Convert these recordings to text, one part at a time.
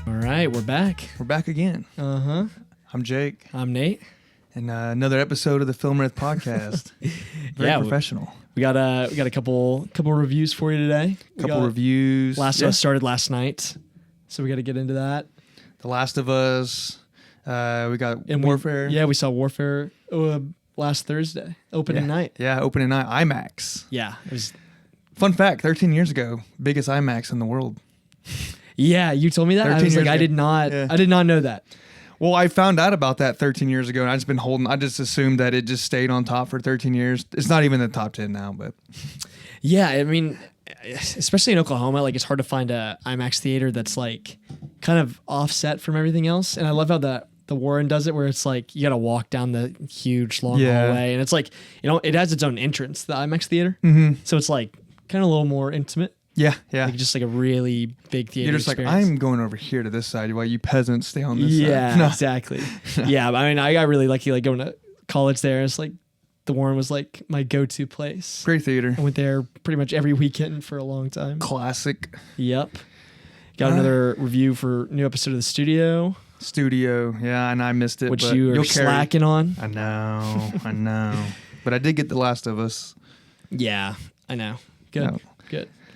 All right, we're back. We're back again. Uh-huh. I'm Jake. I'm Nate. And another episode of the Film Riff podcast. Very professional. We got a couple reviews for you today. Couple reviews. Last of Us started last night, so we got to get into that. The Last of Us. We got Warfare. We saw Warfare last Thursday, opening night. Yeah, opening night. IMAX. Yeah, it was. Fun fact: 13 years ago, biggest IMAX in the world. Yeah, you told me that. I was like, I did not know that. Well, I found out about that 13 years ago, and I just assumed that it just stayed on top for 13 years. It's not even in the top 10 now, but. Yeah, I mean, especially in Oklahoma, like it's hard to find a IMAX theater that's like kind of offset from everything else. And I love how the Warren does it, where it's like you got to walk down the huge long hallway, and it's like, it has its own entrance, the IMAX theater. Mm-hmm. So it's like kind of a little more intimate. Yeah. Like just like a really big theater. You're just experience. like, I'm going over here to this side while you peasants stay on this side. Yeah, exactly. Yeah, I mean, I got really lucky, like going to college there. It's like the Warren was like my go-to place. Great theater. I went there pretty much every weekend for a long time. Classic. Yep. Got another review for new episode of The Studio. Yeah, and I missed it. Which you were slacking on. I know. But I did get The Last of Us. Yeah, I know. Good.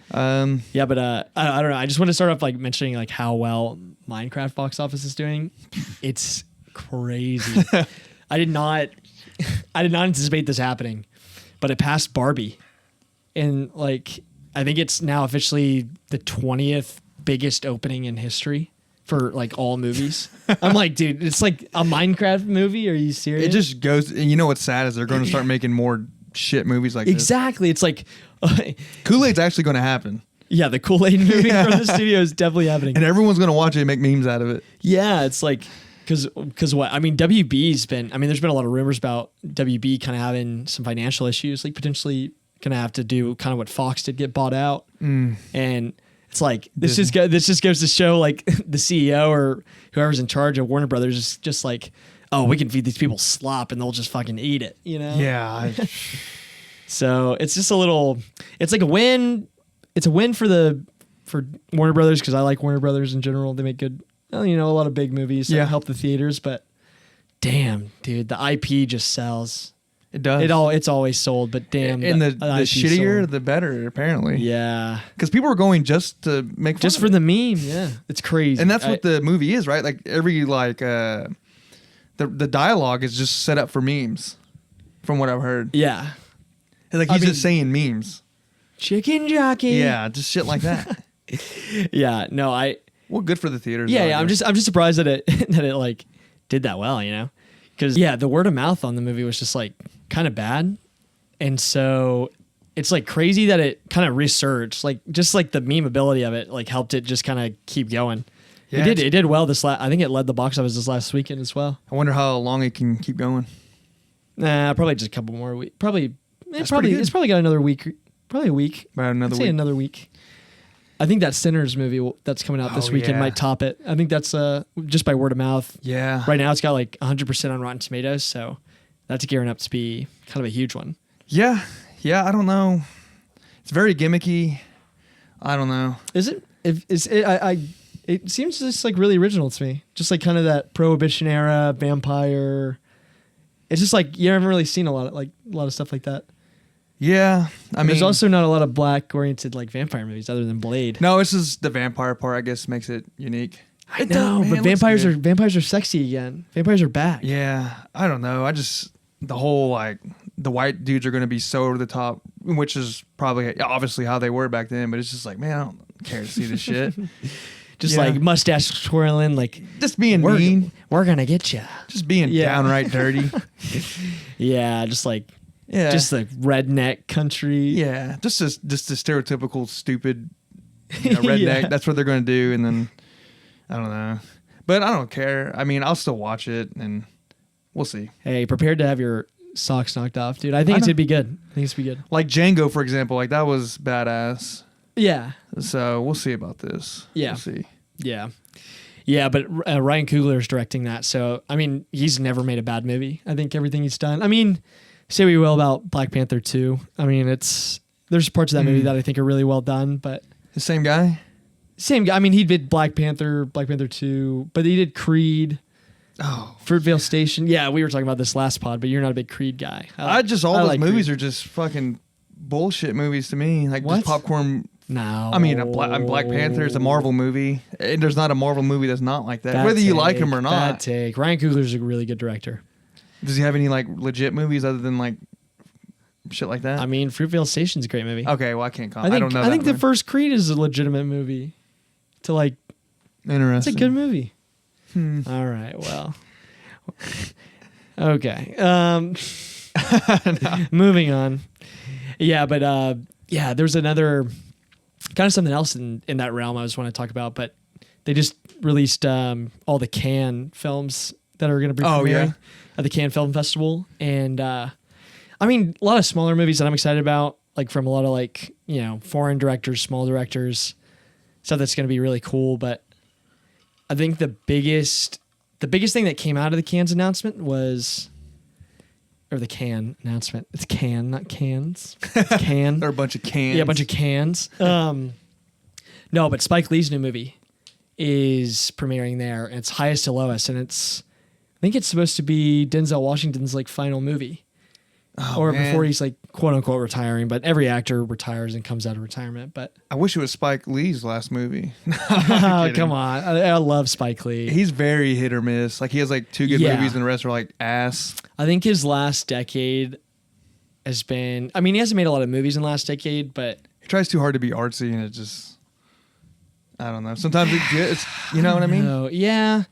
But I don't know. I just want to start off like mentioning like how well Minecraft box office is doing. It's crazy. I did not anticipate this happening, but it passed Barbie, and like I think it's now officially the 20th biggest opening in history for like all movies. I'm like, dude, it's like a Minecraft movie. Are you serious? It just goes. And you know what's sad is they're going to start making more shit movies like this. Exactly. It's like Kool-Aid's actually going to happen. Yeah, the Kool-Aid movie from the studio is definitely happening. And everyone's going to watch it and make memes out of it. Yeah, it's like, because what? I mean, there's been a lot of rumors about WB kind of having some financial issues, like potentially going to have to do kind of what Fox did, get bought out. And it's like, this just goes to show like the CEO or whoever's in charge of Warner Brothers is just like, oh, we can feed these people slop and they'll just fucking eat it, you know? Yeah. So it's just it's like a win. It's a win for Warner Brothers, because I like Warner Brothers in general. They make good, a lot of big movies that help the theaters. But damn, dude, the IP just sells. It does. It's always sold, but damn. And the shittier, sold. The better, apparently. Yeah. Because people are going just to make fun just for the meme. Yeah. It's crazy. And that's what the movie is, right? Like every the dialogue is just set up for memes, from what I've heard. Yeah. Like he's just saying memes. Chicken jockey. Yeah, just shit like that. Yeah. No, well, good for the theaters. Yeah. I'm just surprised that it like did that well, because the word of mouth on the movie was just like kind of bad, and so it's like crazy that it kind of resurged, like just like the memeability of it like helped it just kind of keep going. Yeah, it did well I think it led the box office this last weekend as well. I wonder how long it can keep going. Nah, probably just a couple more weeks. It's probably got another week. Probably a week. About another week. Say another week. I think that Sinners movie that's coming out this weekend might top it. I think that's just by word of mouth. Yeah. Right now it's got like 100% on Rotten Tomatoes, so that's gearing up to be kind of a huge one. Yeah. I don't know. It's very gimmicky. I don't know. Is it? It seems just like really original to me. Just like kind of that Prohibition era vampire. It's just like you haven't really seen a lot of stuff like that. Yeah, I mean, there's also not a lot of black-oriented like vampire movies other than Blade. No, it's just the vampire part, I guess, makes it unique. I know, but vampires are sexy again. Vampires are back. Yeah, I don't know. The whole like the white dudes are going to be so over the top, which is probably obviously how they were back then. But it's just like, man, I don't care to see this shit. Just like mustache twirling, like just being mean. We're gonna get you. Just being downright dirty. Yeah, just like. Yeah, just like redneck country. Yeah, just a stereotypical stupid redneck. Yeah. That's what they're going to do, and then I don't know, but I don't care. I mean, I'll still watch it, and we'll see. Hey, prepared to have your socks knocked off, dude. I think it's gonna be good. Like Django, for example, like that was badass. Yeah. So we'll see about this. Yeah. We'll see. Yeah. Yeah, but Ryan Coogler is directing that, so I mean, he's never made a bad movie. I think everything he's done. I mean. Say what you will about Black Panther 2. I mean, there's parts of that movie that I think are really well done, but the same guy. Same guy. I mean, he did Black Panther 2, but he did Creed. Oh, Fruitvale Station. Yeah, we were talking about this last pod, but you're not a big Creed guy. All those like movies Creed. are just fucking bullshit movies to me. Like What? just popcorn. No. I mean, Black Panther is a Marvel movie. And there's not a Marvel movie that's not like that. Whether you like him or not. Bad take. Ryan Coogler's a really good director. Does he have any like legit movies other than like shit like that? I mean, Fruitvale Station's a great movie. Okay, well I can't comment. I don't know. I think that the first Creed is a legitimate movie. To like, interesting. it's a good movie. All right. Well. Okay. Moving on. Yeah, but there's another kind of something else in that realm I just want to talk about, but they just released all the Cannes films that are going to be premiering at the Cannes Film Festival. And I mean, a lot of smaller movies that I'm excited about, like from a lot of like, foreign directors, small directors, stuff that's going to be really cool. But I think the biggest thing that came out of the Cannes announcement was, or the Cannes announcement. It's Cannes, not cans. It's Cannes. They're a bunch of cans. Yeah, a bunch of cans. No, but Spike Lee's new movie is premiering there, and it's Highest to Lowest, and I think it's supposed to be Denzel Washington's like final movie. Before he's like quote unquote retiring, but every actor retires and comes out of retirement. But I wish it was Spike Lee's last movie. Oh, come on. I love Spike Lee. He's very hit or miss. Like he has like 2 good movies and the rest are like ass. I think his last decade has been, I mean, he hasn't made a lot of movies in the last decade, but He tries too hard to be artsy and it just, I don't know. Sometimes it's you know what I mean? No, yeah.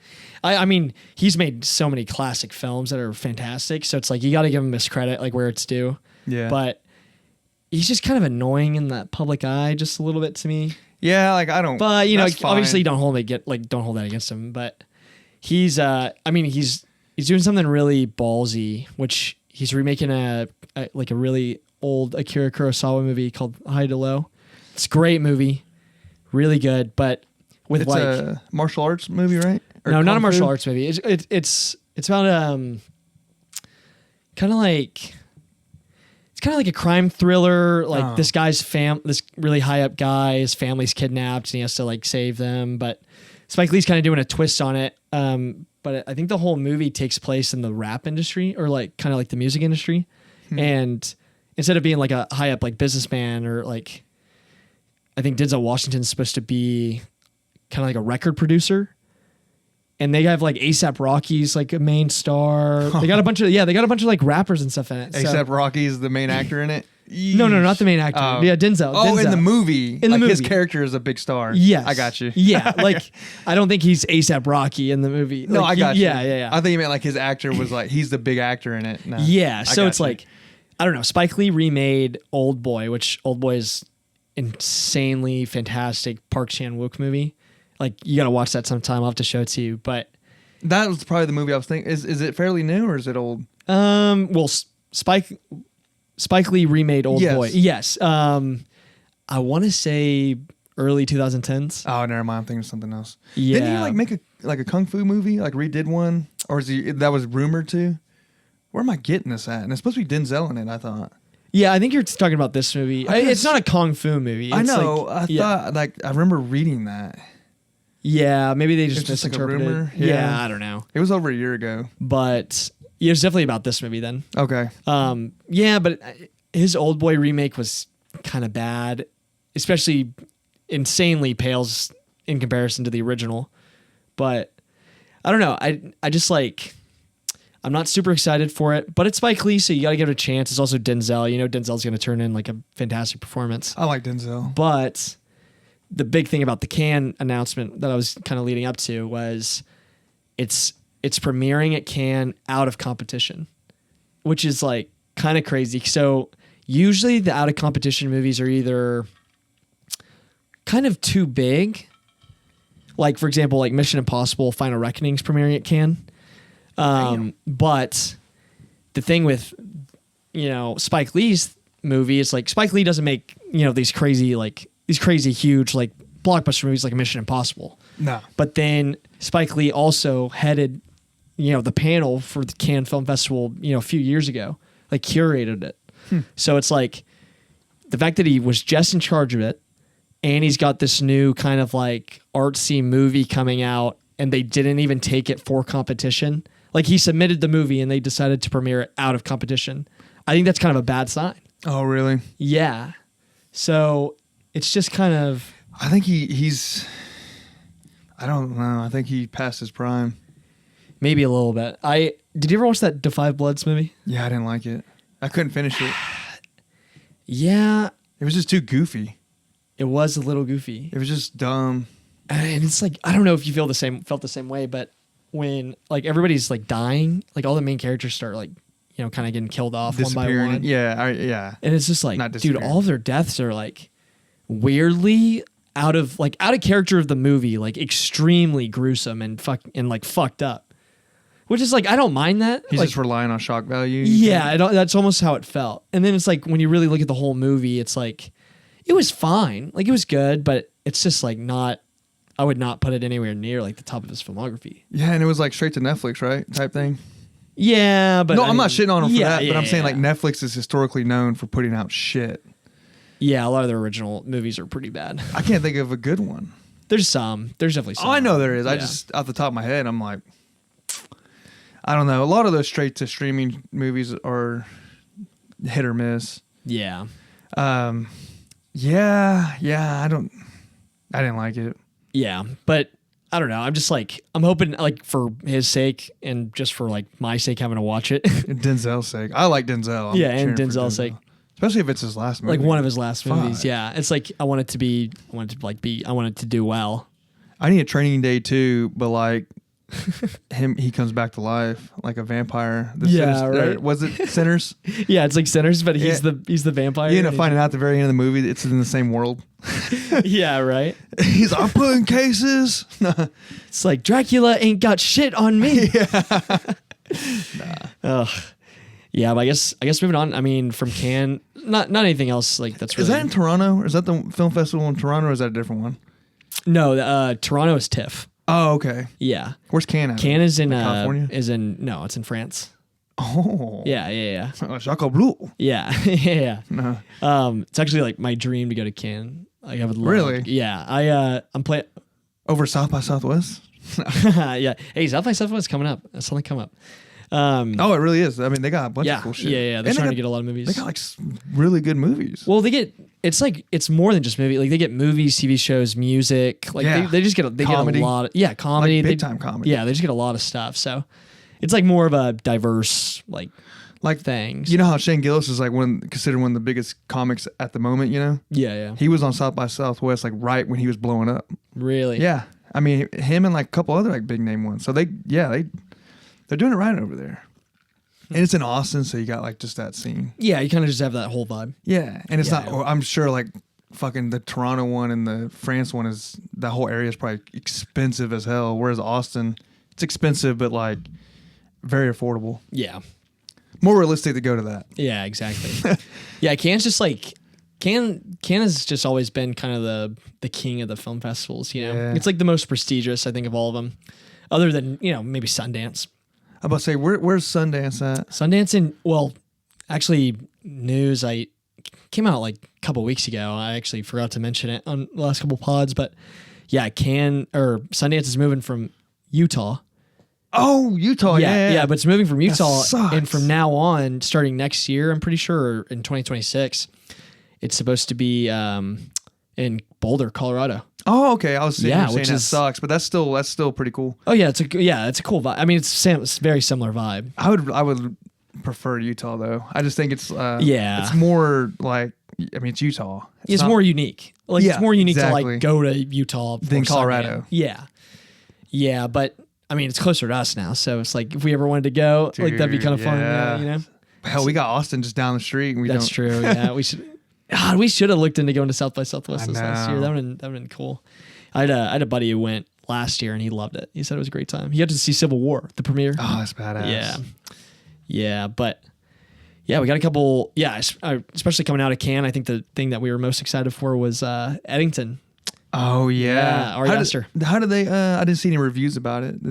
I mean, he's made so many classic films that are fantastic. So it's like, you got to give him his credit, like where it's due. Yeah. But he's just kind of annoying in the public eye just a little bit to me. Yeah, like I don't. But that's fine. obviously don't hold that against him. But he's doing something really ballsy, which he's remaking a really old Akira Kurosawa movie called High to Low. It's a great movie, really good. But with it's a martial arts movie, right? Or no, not a kung martial fu? arts movie. It's about kind of like. It's kind of like a crime thriller. Like this guy's this really high up guy, his family's kidnapped and he has to like save them. But Spike Lee's kind of doing a twist on it. But I think the whole movie takes place in the rap industry or like kind of like the music industry. And instead of being like a high up like businessman or like, I think Denzel Washington's supposed to be kind of like a record producer. And they have like A$AP Rocky's like a main star. They got a bunch of like rappers and stuff in it. A$AP Rocky's the main actor in it. No, not the main actor. Yeah, Denzel. Oh, Denzel. in the movie. In the movie. His character is a big star. Yes. I got you. Yeah, like I don't think he's A$AP Rocky in the movie. No, like, I got you. Yeah. I think you meant like his actor was like, he's the big actor in it. No, Yeah, I so got it's you. like, I don't know. Spike Lee remade Old Boy, which Old Boy is insanely fantastic Park Chan-wook movie. Like you got to watch that sometime. I'll have to show it to you. But that was probably the movie I was thinking. Is it fairly new or is it old? well, Spike Lee remade Old Boy. Yes. I want to say early 2010s. Oh, never mind. I'm thinking of something else. Yeah. Didn't he like make a kung fu movie? Like redid one? Or is he that was rumored to? Where am I getting this at? And it's supposed to be Denzel in it, I thought. Yeah, I think you're talking about this movie. It's not a kung fu movie. It's I know. Like, I thought I remember reading that. Yeah, maybe they just It's just like a misinterpreted. rumor? Yeah, Yeah. I don't know. It was over a year ago. But yeah, it's definitely about this movie then. Okay. Yeah, but his Old Boy remake was kind of bad, especially insanely pales in comparison to the original. But I don't know. I just like, I'm not super excited for it, but it's Spike Lee, so you got to give it a chance. It's also Denzel. You know, Denzel's going to turn in like a fantastic performance. I like Denzel. But the big thing about the Cannes announcement that I was kind of leading up to was it's premiering at Cannes out of competition, which is like kind of crazy. So usually the out of competition movies are either kind of too big. Like, for example, like Mission Impossible Final Reckoning's premiering at Cannes. But the thing with, Spike Lee's movie is like Spike Lee doesn't make, these crazy huge like blockbuster movies like Mission Impossible. No. But then Spike Lee also headed, the panel for the Cannes Film Festival, a few years ago, like curated it. So it's like the fact that he was just in charge of it and he's got this new kind of like artsy movie coming out, and they didn't even take it for competition. Like he submitted the movie and they decided to premiere it out of competition. I think that's kind of a bad sign. Oh, really? Yeah. So it's just kind of. I think he's. I don't know. I think he passed his prime. Maybe a little bit. Did you ever watch that Defy Bloods movie? Yeah, I didn't like it. I couldn't finish it. Yeah. It was just too goofy. It was a little goofy. It was just dumb. And it's like, I don't know if you felt the same way, but when like everybody's like dying, like all the main characters start like, you know, kind of getting killed off one by one. Yeah, yeah. And it's just like, dude, all of their deaths are like weirdly out of character of the movie, like extremely gruesome and fucked up. Which is like, I don't mind that. He's like, just relying on shock value. Yeah, that's almost how it felt. And then it's like when you really look at the whole movie, it's like it was fine, like it was good, but it's just like not. I would not put it anywhere near like the top of his filmography. Yeah, and it was like straight to Netflix, right? Type thing. Yeah, but I'm not shitting on him for that. But I'm saying like yeah. Netflix is historically known for putting out shit. Yeah, a lot of their original movies are pretty bad. I can't think of a good one. There's definitely some. Oh, I know there is. Yeah. I just off the top of my head, I'm like, I don't know. A lot of those straight to streaming movies are hit or miss. Yeah. Yeah. I didn't like it. Yeah, but I don't know. I'm just like, I'm hoping like for his sake and just for like my sake having to watch it. Denzel's sake. I like Denzel. I'm yeah, and cheering for Denzel's sake. Especially if it's his last movie. Like one of his last movies. Fuck. Yeah. It's like I want it to do well. I need a Training Day too, but like he comes back to life like a vampire. Right. Was it Sinners? Yeah, it's like Sinners, but he's the vampire. You end up finding out at the very end of the movie it's in the same world. Yeah, right. He's I'm putting cases. It's like Dracula ain't got shit on me. Ugh. Yeah, but I guess moving on. I mean, from Cannes, not anything else like that's. Really, is that in Toronto? Or is that the film festival in Toronto? Or is that a different one? No, Toronto is TIFF. Oh, okay. Yeah. Where's Cannes at? Cannes is in California. It's in France. Oh. Yeah. Jacques Bleu. Yeah. Yeah. No. It's actually like my dream to go to Cannes. Like I would love. Really? Yeah. I'm playing over South by Southwest. Yeah. Hey, South by Southwest coming up. That's something come up. Oh, it really is. I mean, they got a bunch of cool shit. Yeah. They're trying to get a lot of movies. They got like really good movies. Well, it's more than just movie. Like they get movies, TV shows, music. Like they just get comedy. Get a lot of comedy. Like big time comedy. Yeah, they just get a lot of stuff. So it's like more of a diverse like things. You know how Shane Gillis is like considered one of the biggest comics at the moment, you know? Yeah. He was on South by Southwest like right when he was blowing up. Really? Yeah. I mean, him and like a couple other like big name ones. So they're doing it right over there. And it's in Austin, so you got like just that scene. Yeah, you kind of just have that whole vibe. Yeah. And it's not I'm sure like fucking the Toronto one and the France one is that whole area is probably expensive as hell. Whereas Austin, it's expensive but like very affordable. Yeah. More realistic to go to that. Yeah, exactly. Yeah, Cannes just like Cannes has just always been kind of the king of the film festivals, you know. Yeah. It's like the most prestigious, I think, of all of them. Other than, maybe Sundance. I'm about to say, where's Sundance at? Sundance actually news I came out like a couple weeks ago. I actually forgot to mention it on the last couple pods, but yeah, Sundance is moving from Utah. Oh, Utah, yeah. But it's moving from Utah, sucks. and from now on, starting next year, I'm pretty sure in 2026, it's supposed to be in Boulder, Colorado. Oh, okay. I was saying which that sucks, but that's still pretty cool. Oh yeah, it's a cool vibe. I mean, it's very similar vibe. I would prefer Utah though. I just think it's it's more like it's Utah. It's more unique. Like it's more unique to exactly. like go to Utah than Colorado. Yeah, but I mean, it's closer to us now, so it's like if we ever wanted to go, Dude, like that'd be kind of fun, Hell, we got Austin just down the street. And That's true. Yeah, we should. God, we should have looked into going to South by Southwest this last year. That would have been cool. I had a buddy who went last year and he loved it. He said it was a great time. He got to see Civil War, the premiere. Oh, that's badass. Yeah, but yeah, we got a couple. Yeah, especially coming out of Cannes, I think the thing that we were most excited for was Eddington. Oh yeah, Ari Aster. How did they? I didn't see any reviews about it.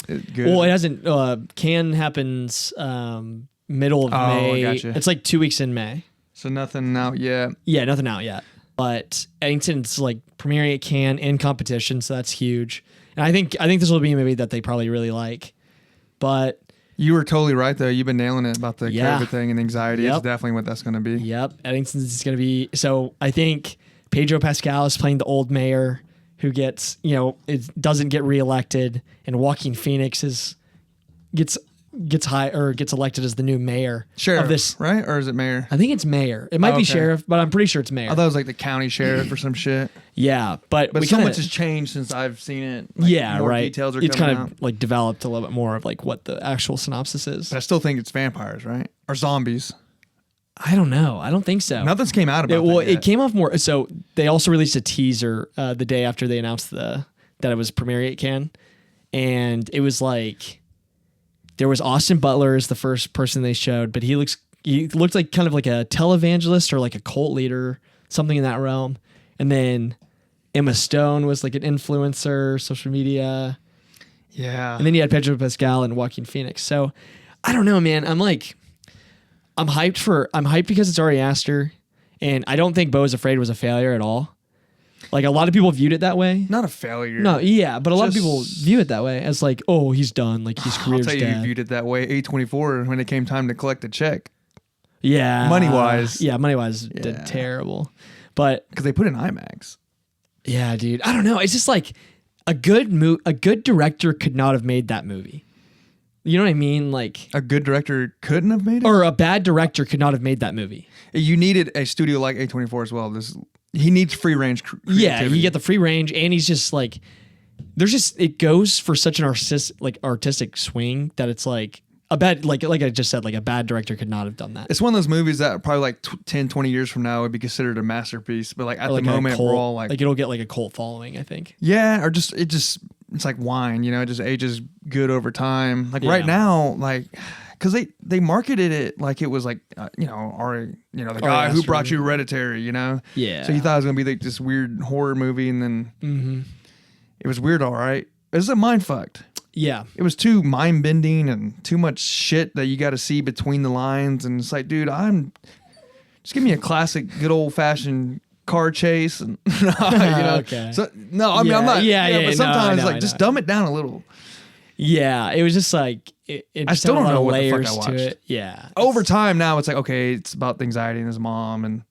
Good. Well, it hasn't. Cannes happens middle of May. Gotcha. It's like 2 weeks in May. So nothing out yet. Yeah, nothing out yet. but Eddington's like premiering at Cannes in competition, so that's huge. And I think this will be a movie that they probably really like. But you were totally right though. You've been nailing it about the Yeah. COVID thing and anxiety. Yep. It's definitely what that's going to be. Yep, Eddington's going to be. So I think Pedro Pascal is playing the old mayor who gets, it doesn't get reelected, and Joaquin Phoenix gets elected as the new mayor Sheriff, of this. right? Or is it mayor? I think it's mayor. It might be okay. sheriff, but I'm pretty sure it's mayor. I thought it was like the county sheriff or some shit. Yeah, but so much has changed since I've seen it. Like, yeah, more right. Details are it's coming kind of out. like developed a little bit more of like what the actual synopsis is. But I still think it's vampires, right? Or zombies. I don't know. I don't think so. Nothing's came out about that yet. It came off more. So they also released a teaser the day after they announced that it was premiering at Cannes, and it was like there was Austin Butler as the first person they showed, but he looked like kind of like a televangelist or like a cult leader, something in that realm. And then Emma Stone was like an influencer, social media. Yeah. And then you had Pedro Pascal and Joaquin Phoenix. So I don't know, man. I'm hyped because it's Ari Aster, and I don't think Beau is Afraid was a failure at all. Like a lot of people viewed it that way. Not a failure. No, yeah, but a lot of people view it that way as like, oh, he's done. Like his I'll career's tell you, dead. you viewed it that way. A24 when it came time to collect the check. Yeah, Money-wise. Money-wise, Yeah. did terrible. But Because they put in IMAX. yeah, dude, I don't know. It's just like a good director could not have made that movie. You know what I mean? Like A good director couldn't have made it? or a bad director could not have made that movie. You needed a studio like A24 as well. He needs free range creativity. Yeah, you get the free range, and he's just like, it goes for such an artistic swing that it's like a bad, like I just said, like a bad director could not have done that. It's one of those movies that probably like 10, 20 years from now would be considered a masterpiece. But like at Or like the a moment, cult, we're all like it'll get like a cult following, I think. yeah, or it's like wine, it just ages good over time. Like right Yeah. now, like, because they marketed it like it was like, the guy who Aster brought you movie. Hereditary, Yeah. So you thought it was going to be like this weird horror movie, and then it was weird, all right. It was a mind fucked. Yeah. It was too mind bending and too much shit that you got to see between the lines. And it's like, dude, just give me a classic, good old fashioned car chase. And, Okay. So, no, I mean, Yeah, I'm not. yeah, but no, sometimes, I know. just dumb it down a little. Yeah. It was just like, it I just still had a don't lot know of what the fuck I layers to watched. it. Yeah. Over time now, it's like, okay, it's about the anxiety and his mom. And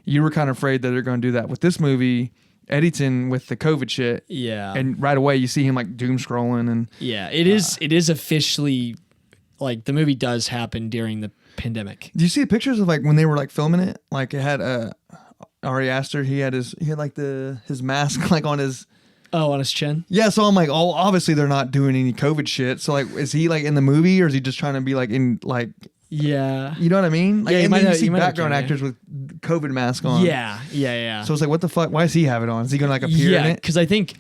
you were kind of afraid that they're going to do that with this movie, Eddington, with the COVID shit. Yeah. And right away, you see him like doom scrolling. And Yeah. It is officially like the movie does happen during the pandemic. do you see the pictures of like when they were like filming it? Like it had Ari Aster, he had like his mask like on his. Oh, on his chin? Yeah, so I'm like, oh, obviously they're not doing any COVID shit. So like, is he like in the movie, or is he just trying to be like in like, Yeah. you know what I mean? Like, Yeah, and might then you have- see he might have background cameo. actors with COVID mask on. Yeah. So it's like, what the fuck? Why does he have it on? Is he gonna like appear in Yeah, it? because I think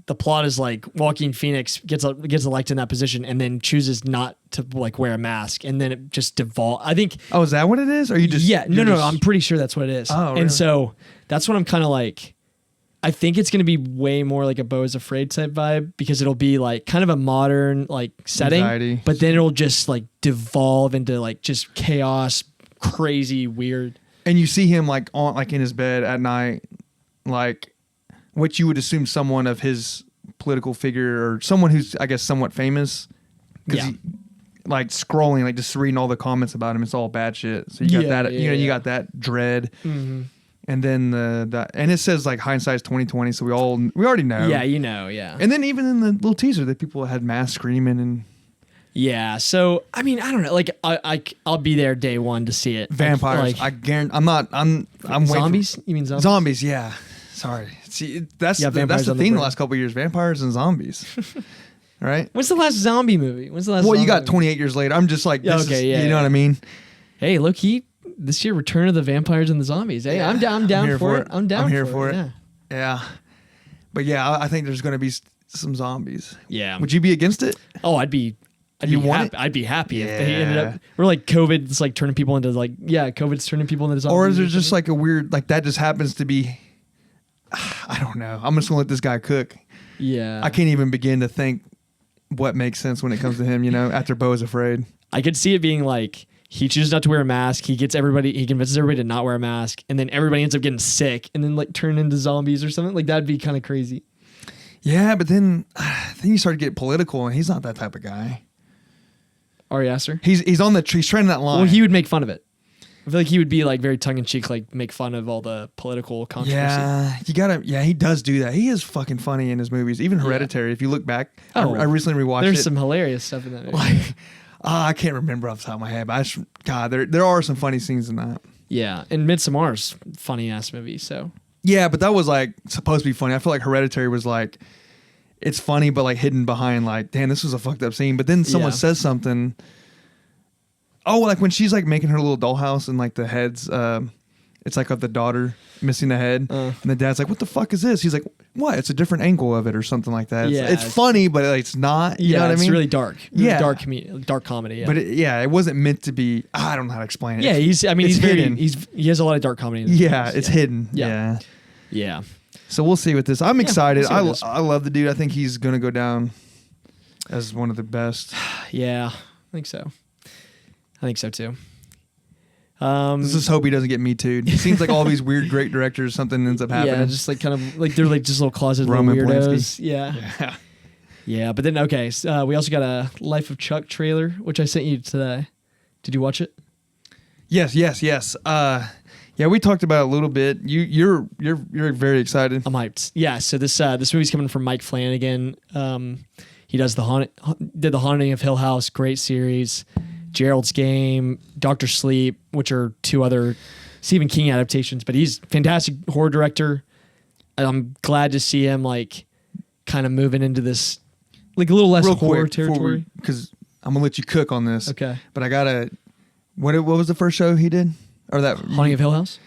the plot is like Joaquin Phoenix gets elected in that position and then chooses not to like wear a mask, and then it just devolves. I think. Oh, is that what it is? Or you just No. I'm pretty sure that's what it is. Oh, really? And so that's what I'm kind of like. I think it's going to be way more like a Beau is Afraid type vibe, because it'll be like kind of a modern like setting, Anxiety. but then it'll just like devolve into like just chaos, crazy, weird. And you see him like on like in his bed at night, like what you would assume someone of his political figure or someone who's I guess somewhat famous. Yeah. Like scrolling, like just reading all the comments about him, it's all bad shit. So you got Yeah, that, yeah, you yeah. got that dread, Mm-hmm. and then and it says like hindsight's 2020, so we already know. Yeah, yeah. And then even in the little teaser, that people had mass screaming and Yeah, so I mean, I don't know. Like, I'll be there day one to see it. vampires. Like, I guarantee. I'm waiting. zombies. You mean zombies? Zombies. Yeah. Sorry. See, that's Yeah, that's vampires the on the theme the brain. last couple of years: vampires and zombies. Right. When's the last zombie movie? When's the last? Well, you zombie got movie? 28 years later. I'm just like, Yeah, this okay, is, yeah, you know yeah. what I mean? Hey, look, this year, Return of the Vampires and the Zombies. Hey, Yeah, I'm down here for it. I'm down. I'm here for it. Yeah. Yeah. But yeah, I think there's going to be some zombies. Yeah. Would you be against it? Oh, I'd be You want happy. I'd be happy if they Yeah. ended up. We're like COVID's like turning people into like COVID's turning people into zombies. Or is there just something. like a weird, like that just happens to be, I don't know. I'm just going to let this guy cook. Yeah. I can't even begin to think what makes sense when it comes to him, after Beau is Afraid. I could see it being like he chooses not to wear a mask. He convinces everybody to not wear a mask, and then everybody ends up getting sick and then like turn into zombies or something. Like that'd be kind of crazy. Yeah, but then you start to get political, and he's not that type of guy. Ari Aster? He's trending that line. Well, he would make fun of it. I feel like he would be like very tongue in cheek, like make fun of all the political controversy. Yeah, he does do that. He is fucking funny in his movies, even Hereditary. If you look back, I recently rewatched it. There's some hilarious stuff in that movie. Like, I can't remember off the top of my head, but God, there are some funny scenes in that. Yeah, and Midsommar's funny ass movie. So yeah, but that was like supposed to be funny. I feel like Hereditary was like, it's funny, but like hidden behind like, damn, this was a fucked up scene. But then someone says something. Oh, like when she's like making her little dollhouse and like the heads, it's like of the daughter missing the head, and the dad's like, "What the fuck is this?" He's like, "What? It's a different angle of it or something like that." It's funny, but it's not. You know what I mean? It's really dark. Dark comedy. Yeah. But it wasn't meant to be. I don't know how to explain it. Yeah, he's hidden. He has a lot of dark comedy. It's hidden. Yeah. So we'll see with this. I'm excited. We'll I love the dude. I think he's gonna go down as one of the best. Yeah, I think so. I think so too. Let's just hope he doesn't get Me Too'd. It seems like all these weird great directors, something ends up happening. Yeah, just like kind of like they're like just little closet Roman weirdos. Polanski. Yeah. But then we also got a Life of Chuck trailer, which I sent you today. Did you watch it? Yes. Yeah, we talked about it a little bit. You're very excited. I'm hyped. Yeah. So this movie's coming from Mike Flanagan. He did the Haunting of Hill House, great series. Gerald's Game, Dr. Sleep, which are two other Stephen King adaptations, but he's a fantastic horror director. I'm glad to see him like kind of moving into this like a little less horror territory. Because I'm gonna let you cook on this. Okay. But I gotta. What was the first show he did? Or that Haunting of Hill House?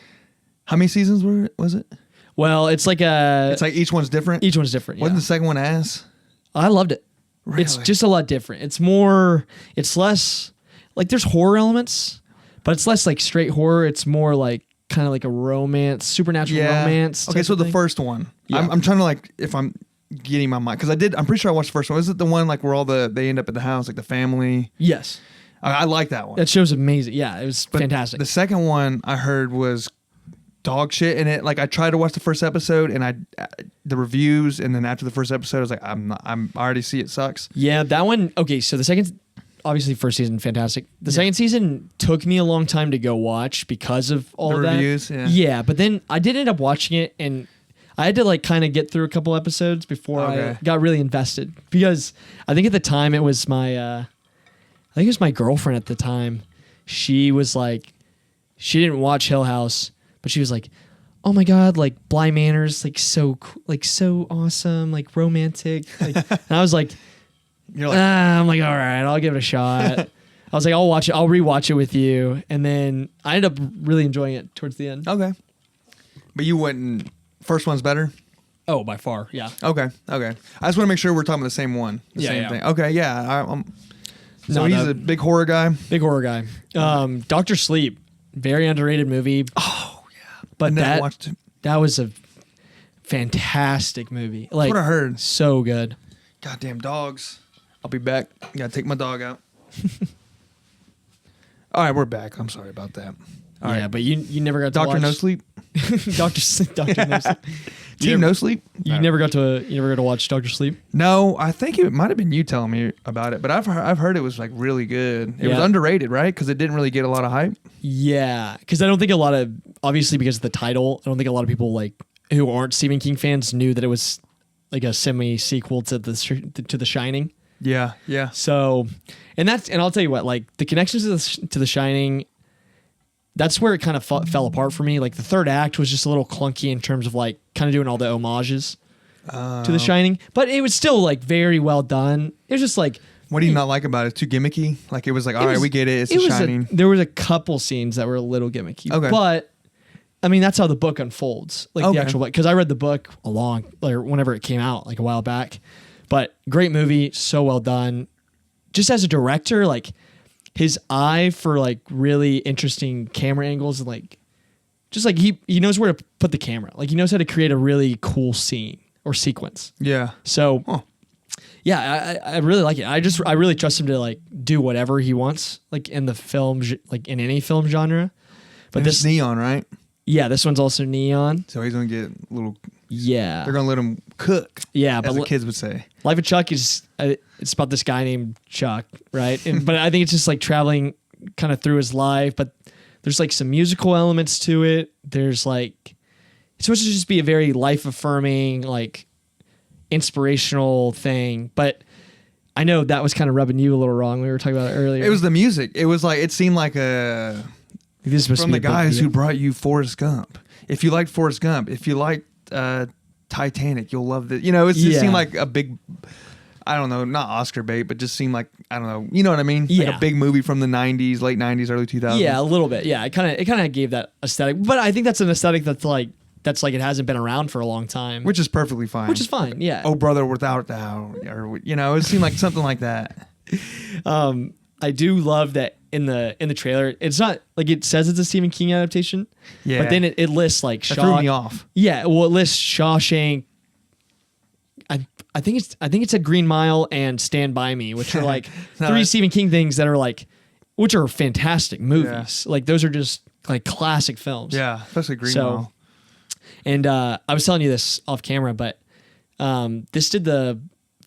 How many seasons was it? Well, it's like each one's different. Each one's different. Yeah. Wasn't the second one ass? I loved it. Really? It's just a lot different. It's less. Like there's horror elements, but it's less like straight horror. It's more like kind of like a romance, supernatural romance. Okay, so the first one. Yeah. I'm trying to like if I'm getting my mind because I'm pretty sure I watched the first one. Is it the one like where they end up at the house like the family? Yes, I like that one. That show's amazing. Yeah, it was fantastic. The second one I heard was dog shit, and it like I tried to watch the first episode and the reviews, and then after the first episode I was like I already see it sucks. Yeah, that one. Okay, so the second. Obviously, first season, fantastic. The second season took me a long time to go watch because of all of that. Reviews, yeah. But then I did end up watching it, and I had to like kind of get through a couple episodes before I got really invested. Because I think at the time it was my girlfriend at the time. She was like, she didn't watch Hill House, but she was like, "Oh my God, like Bly Manor's like so awesome, like romantic." Like, and I was like. You're like, I'm like, all right, I'll give it a shot. I was like, I'll watch it. I'll rewatch it with you. And then I ended up really enjoying it towards the end. Okay. But you wouldn't. First one's better? Oh, by far. Yeah. Okay. I just want to make sure we're talking about the same one. Same thing. Okay. Yeah. So he's a big horror guy. Big horror guy. Dr. Sleep. Very underrated movie. Oh, yeah. But watched it. That was a fantastic movie. Like, that's what I heard. So good. Goddamn dogs. I'll be back. Gotta take my dog out. All right, we're back. I'm sorry about that. All right. But you never got to Dr. watch... No Sleep? Dr. No Sleep. Team No Sleep? You never got to watch Dr. Sleep? No, I think it might have been you telling me about it, but I've heard it was like really good. It was underrated, right? Because it didn't really get a lot of hype. Yeah, because I don't think obviously because of the title, I don't think a lot of people like who aren't Stephen King fans knew that it was like a semi-sequel to The Shining. Yeah. So, and I'll tell you what, like the connections to The Shining, that's where it kind of fell apart for me. Like the third act was just a little clunky in terms of like kind of doing all the homages to The Shining, but it was still like very well done. It was just like, what do you not like about it? It's too gimmicky. Like it was like, all right, we get it. It's The Shining. There was a couple scenes that were a little gimmicky, but I mean that's how the book unfolds. Like the actual book, because I read the book whenever it came out, like a while back. But great movie, so well done. Just as a director, like his eye for like really interesting camera angles and like just like he knows where to put the camera. Like he knows how to create a really cool scene or sequence. Yeah. So Yeah, I really like it. I really trust him to like do whatever he wants, like in the film, like in any film genre. But and this it's neon, right? Yeah, this one's also neon. So he's gonna get a little. Yeah, they're gonna let him cook. Yeah, as the kids would say. Life of Chuck is it's about this guy named Chuck, right? But I think it's just like traveling kind of through his life. But there's like some musical elements to it. There's like it's supposed to just be a very life affirming, like inspirational thing. But I know that was kind of rubbing you a little wrong. We were talking about it earlier. It was the music. It was like it seemed like a. This was from the guys who brought you Forrest Gump. If you liked Forrest Gump, if you liked Titanic, you'll love this. You know, it seemed like a big, I don't know, not Oscar bait, but just seemed like, I don't know, you know what I mean? Yeah. Like a big movie from the 90s, late 90s, early 2000s. Yeah, a little bit. Yeah, it kind of gave that aesthetic. But I think that's an aesthetic that's like it hasn't been around for a long time. Which is perfectly fine. Which is fine, yeah. Oh, brother, without thou. Or, you know, it seemed like something like that. I do love that in the trailer. It's not like it says it's a Stephen King adaptation. Yeah. But then it lists like That threw me off. Yeah, well, it lists Shawshank. I think it's a Green Mile and Stand By Me, which are like three Stephen King things that are like, which are fantastic movies. Yeah. Like those are just like classic films. Yeah, especially Green Mile. And I was telling you this off camera, but this did the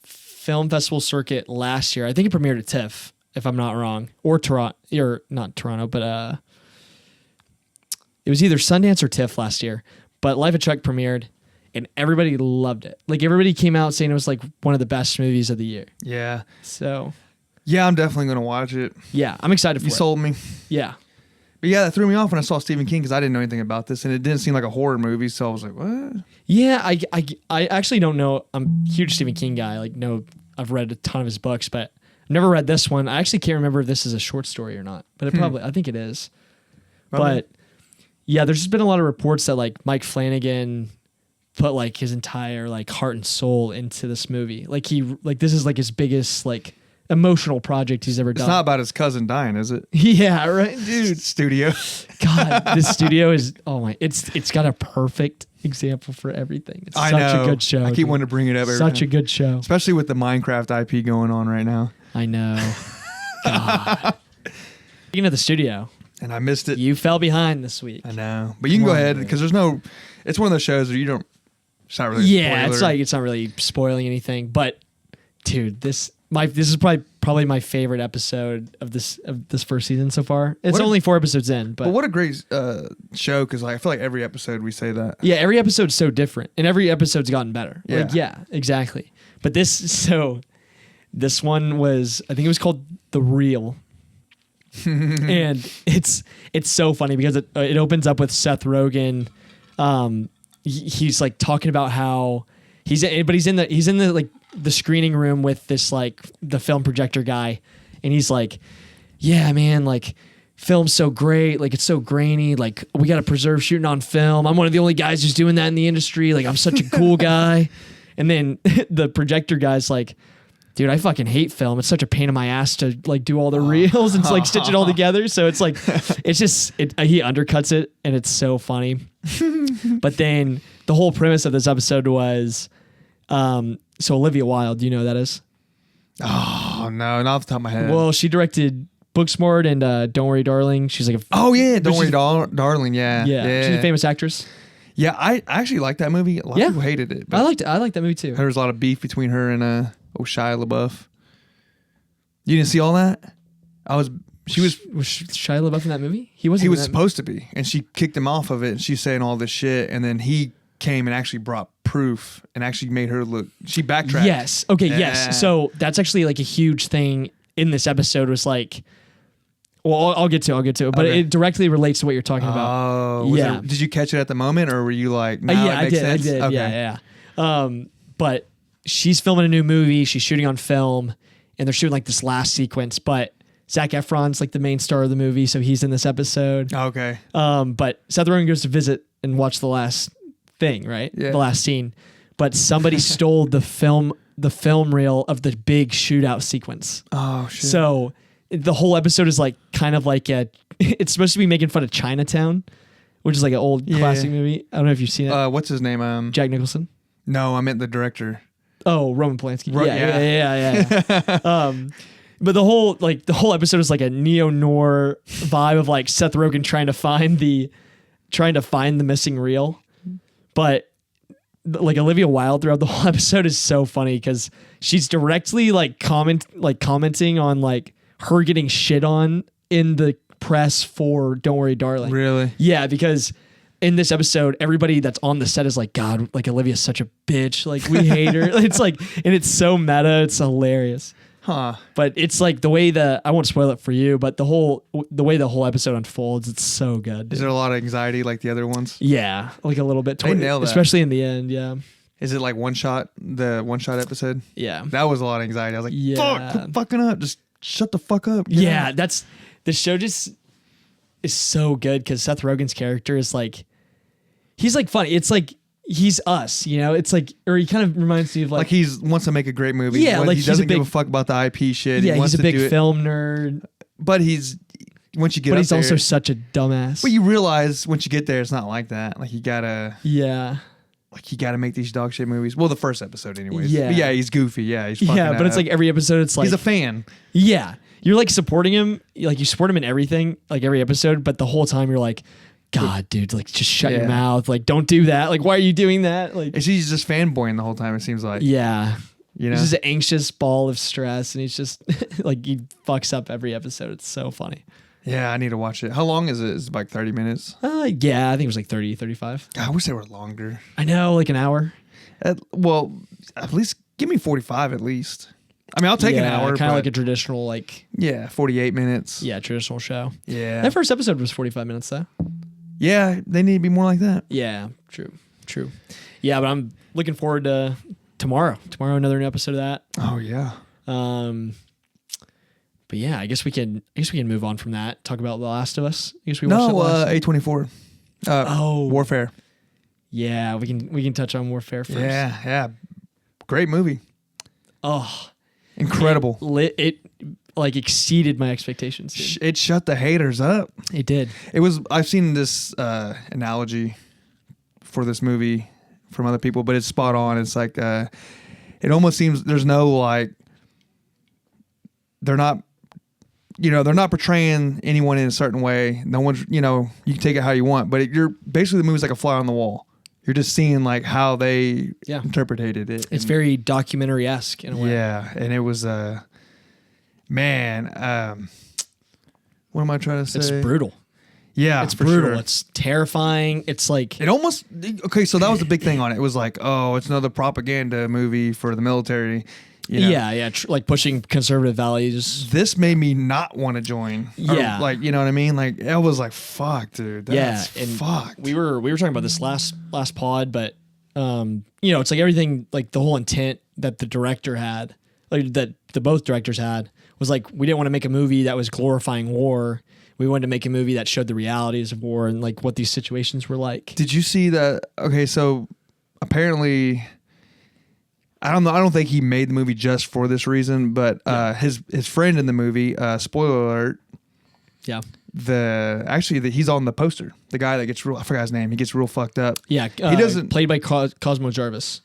film festival circuit last year. I think it premiered at TIFF, if I'm not wrong, or Toronto, or not Toronto, but it was either Sundance or TIFF last year. But Life of Chuck premiered, and everybody loved it. Like everybody came out saying it was like one of the best movies of the year. Yeah. So. Yeah, I'm definitely gonna watch it. Yeah, I'm excited for it. You sold me. Yeah. But yeah, that threw me off when I saw Stephen King because I didn't know anything about this, and it didn't seem like a horror movie. So I was like, "What?" Yeah, I actually don't know. I'm a huge Stephen King guy. Like, no, I've read a ton of his books, but I've never read this one. I actually can't remember if this is a short story or not, but I think it is. Probably. But yeah, there's just been a lot of reports that like Mike Flanagan put like his entire like heart and soul into this movie. Like this is like his biggest like emotional project he's ever done. It's not about his cousin dying, is it? Yeah, right, dude. Studio. God, this studio is it's got a perfect example for everything. It's such a good show. I keep wanting to bring it up every Such time. a good show. Especially with the Minecraft IP going on right now. I know. God. Speaking of the studio. And I missed it. You fell behind this week. I know. But you can go ahead because it's one of those shows where you don't, it's not really spoiler. It's not really spoiling anything. But dude, this is probably my favorite episode of this first season so far. It's only 4 episodes in, but what a great show because I feel like every episode we say that. Yeah, every episode's so different, and every episode's gotten better. Yeah, yeah, exactly. But this one was, I think it was called The Real, and it's so funny because it opens up with Seth Rogen. He's like talking about how he's in the like the screening room with this like the film projector guy, and he's like, yeah man, like film's so great, like it's so grainy, like we got to preserve shooting on film. I'm one of the only guys who's doing that in the industry, like I'm such a cool guy. And then the projector guy's like, dude, I fucking hate film. It's such a pain in my ass to like do all the reels and like stitch it all together. So it's like, it's just, he undercuts it and it's so funny. But then the whole premise of this episode was, so Olivia Wilde, do you know who that is? Oh no, not off the top of my head. Well, she directed Booksmart and Don't Worry Darling. She's like Don't Worry Darling, yeah. She's a famous actress. Yeah, I actually liked that movie. A lot of people hated it. I liked that movie too. There was a lot of beef between her and Shia LaBeouf. You didn't see all that? Was Shia LaBeouf in that movie? He wasn't. He was supposed to be, and she kicked him off of it. And she's saying all this shit, and then he came and actually brought proof and actually made her look. She backtracked. Yes. Okay. Yeah. Yes. So that's actually like a huge thing in this episode. Was like, well, I'll get to it, but it directly relates to what you're talking about. Oh, yeah. Did you catch it at the moment, or were you like, no, yeah, it makes sense? I did. Okay. Yeah. But she's filming a new movie. She's shooting on film, and they're shooting like this last sequence. But Zac Efron's like the main star of the movie, so he's in this episode. Okay. But Seth Rogen goes to visit and watch the last thing, right? Yeah. The last scene. But somebody stole the film reel of the big shootout sequence. Oh shit. So the whole episode is like kind of like it's supposed to be making fun of Chinatown, which is like an old classic movie. I don't know if you've seen it. What's his name? Jack Nicholson. No, I meant the director. Oh, Roman Polanski. Right, Yeah. But the whole episode is like a neo-noir vibe of like Seth Rogen trying to find the missing reel. But like Olivia Wilde throughout the whole episode is so funny because she's directly like commenting on like her getting shit on in the press for Don't Worry Darling. Really? Yeah, because in this episode, everybody that's on the set is like, God, like Olivia's such a bitch. Like we hate her. It's like, and it's so meta. It's hilarious. Huh. But it's like the way I won't spoil it for you, but the way the whole episode unfolds, it's so good. Dude. Is there a lot of anxiety like the other ones? Yeah, like a little bit. They nail that. Especially in the end, yeah. Is it like the one shot episode? Yeah. That was a lot of anxiety. I was like, Yeah. fuck, quit fucking up. Just shut the fuck up. Yeah, the show just is so good because Seth Rogen's character is like, he's like funny. It's like, he's us, you know? It's like, or he kind of reminds me of like he wants to make a great movie. Yeah, like he doesn't give a fuck about the IP shit. Yeah, he wants he's a to big film nerd. But once you get But up he's there, also such a dumbass. But you realize once you get there, it's not like that. Like you gotta make these dog shit movies. Well, the first episode, anyways. Yeah. But yeah, he's goofy. Yeah, he's fucking Yeah, but it's like every episode, it's like he's a fan. Yeah, you're like supporting him. Like you support him in everything, like every episode. But the whole time you're like, God, dude, like just shut your mouth. Like don't do that. Like why are you doing that? Like He's just fanboying the whole time. It seems like. Yeah. You know, he's just an anxious ball of stress, and he's just like he fucks up every episode. It's so funny. Yeah, I need to watch it. How long is it? Is it like 30 minutes? Yeah, I think it was like 30, 35. God, I wish they were longer. I know, like an hour. At least give me 45 at least. I mean, I'll take an hour. Kind of like a traditional, like 48 minutes. Yeah, traditional show. Yeah, that first episode was 45 minutes though. Yeah, they need to be more like that. Yeah, true. Yeah, but I'm looking forward to tomorrow. Tomorrow, another new episode of that. Oh yeah. But yeah, I guess we can move on from that. Talk about The Last of Us. I guess we watched A24. Warfare. Yeah, we can touch on Warfare first. Yeah. Great movie. Oh, incredible. It like exceeded my expectations. Dude. It shut the haters up. It did. I've seen this analogy for this movie from other people, but it's spot on. It's like it almost seems there's no like they're not portraying anyone in a certain way. No one's, you can take it how you want, but you're basically the movie's like a fly on the wall. You're just seeing like how they interpreted it. It's very documentary-esque in a way. Yeah, and it was man. What am I trying to say? It's brutal. Yeah, it's brutal. Sure. It's terrifying. It's like it almost okay. So that was the big thing on it. It was like, oh, it's another propaganda movie for the military. Yeah, like pushing conservative values. This made me not want to join. Yeah, like you know what I mean. Like I was like, fuck, dude. That's fucked. We were talking about this last pod, but it's like everything, like the whole intent that the director had, like that both directors had, was like we didn't want to make a movie that was glorifying war. We wanted to make a movie that showed the realities of war and like what these situations were like. Did you see that? Okay, so apparently, I don't think he made the movie just for this reason, but his friend in the movie, spoiler alert. Yeah. He's on the poster. The guy that gets I forgot his name. He gets real fucked up. Yeah. He doesn't played by Cosmo Jarvis.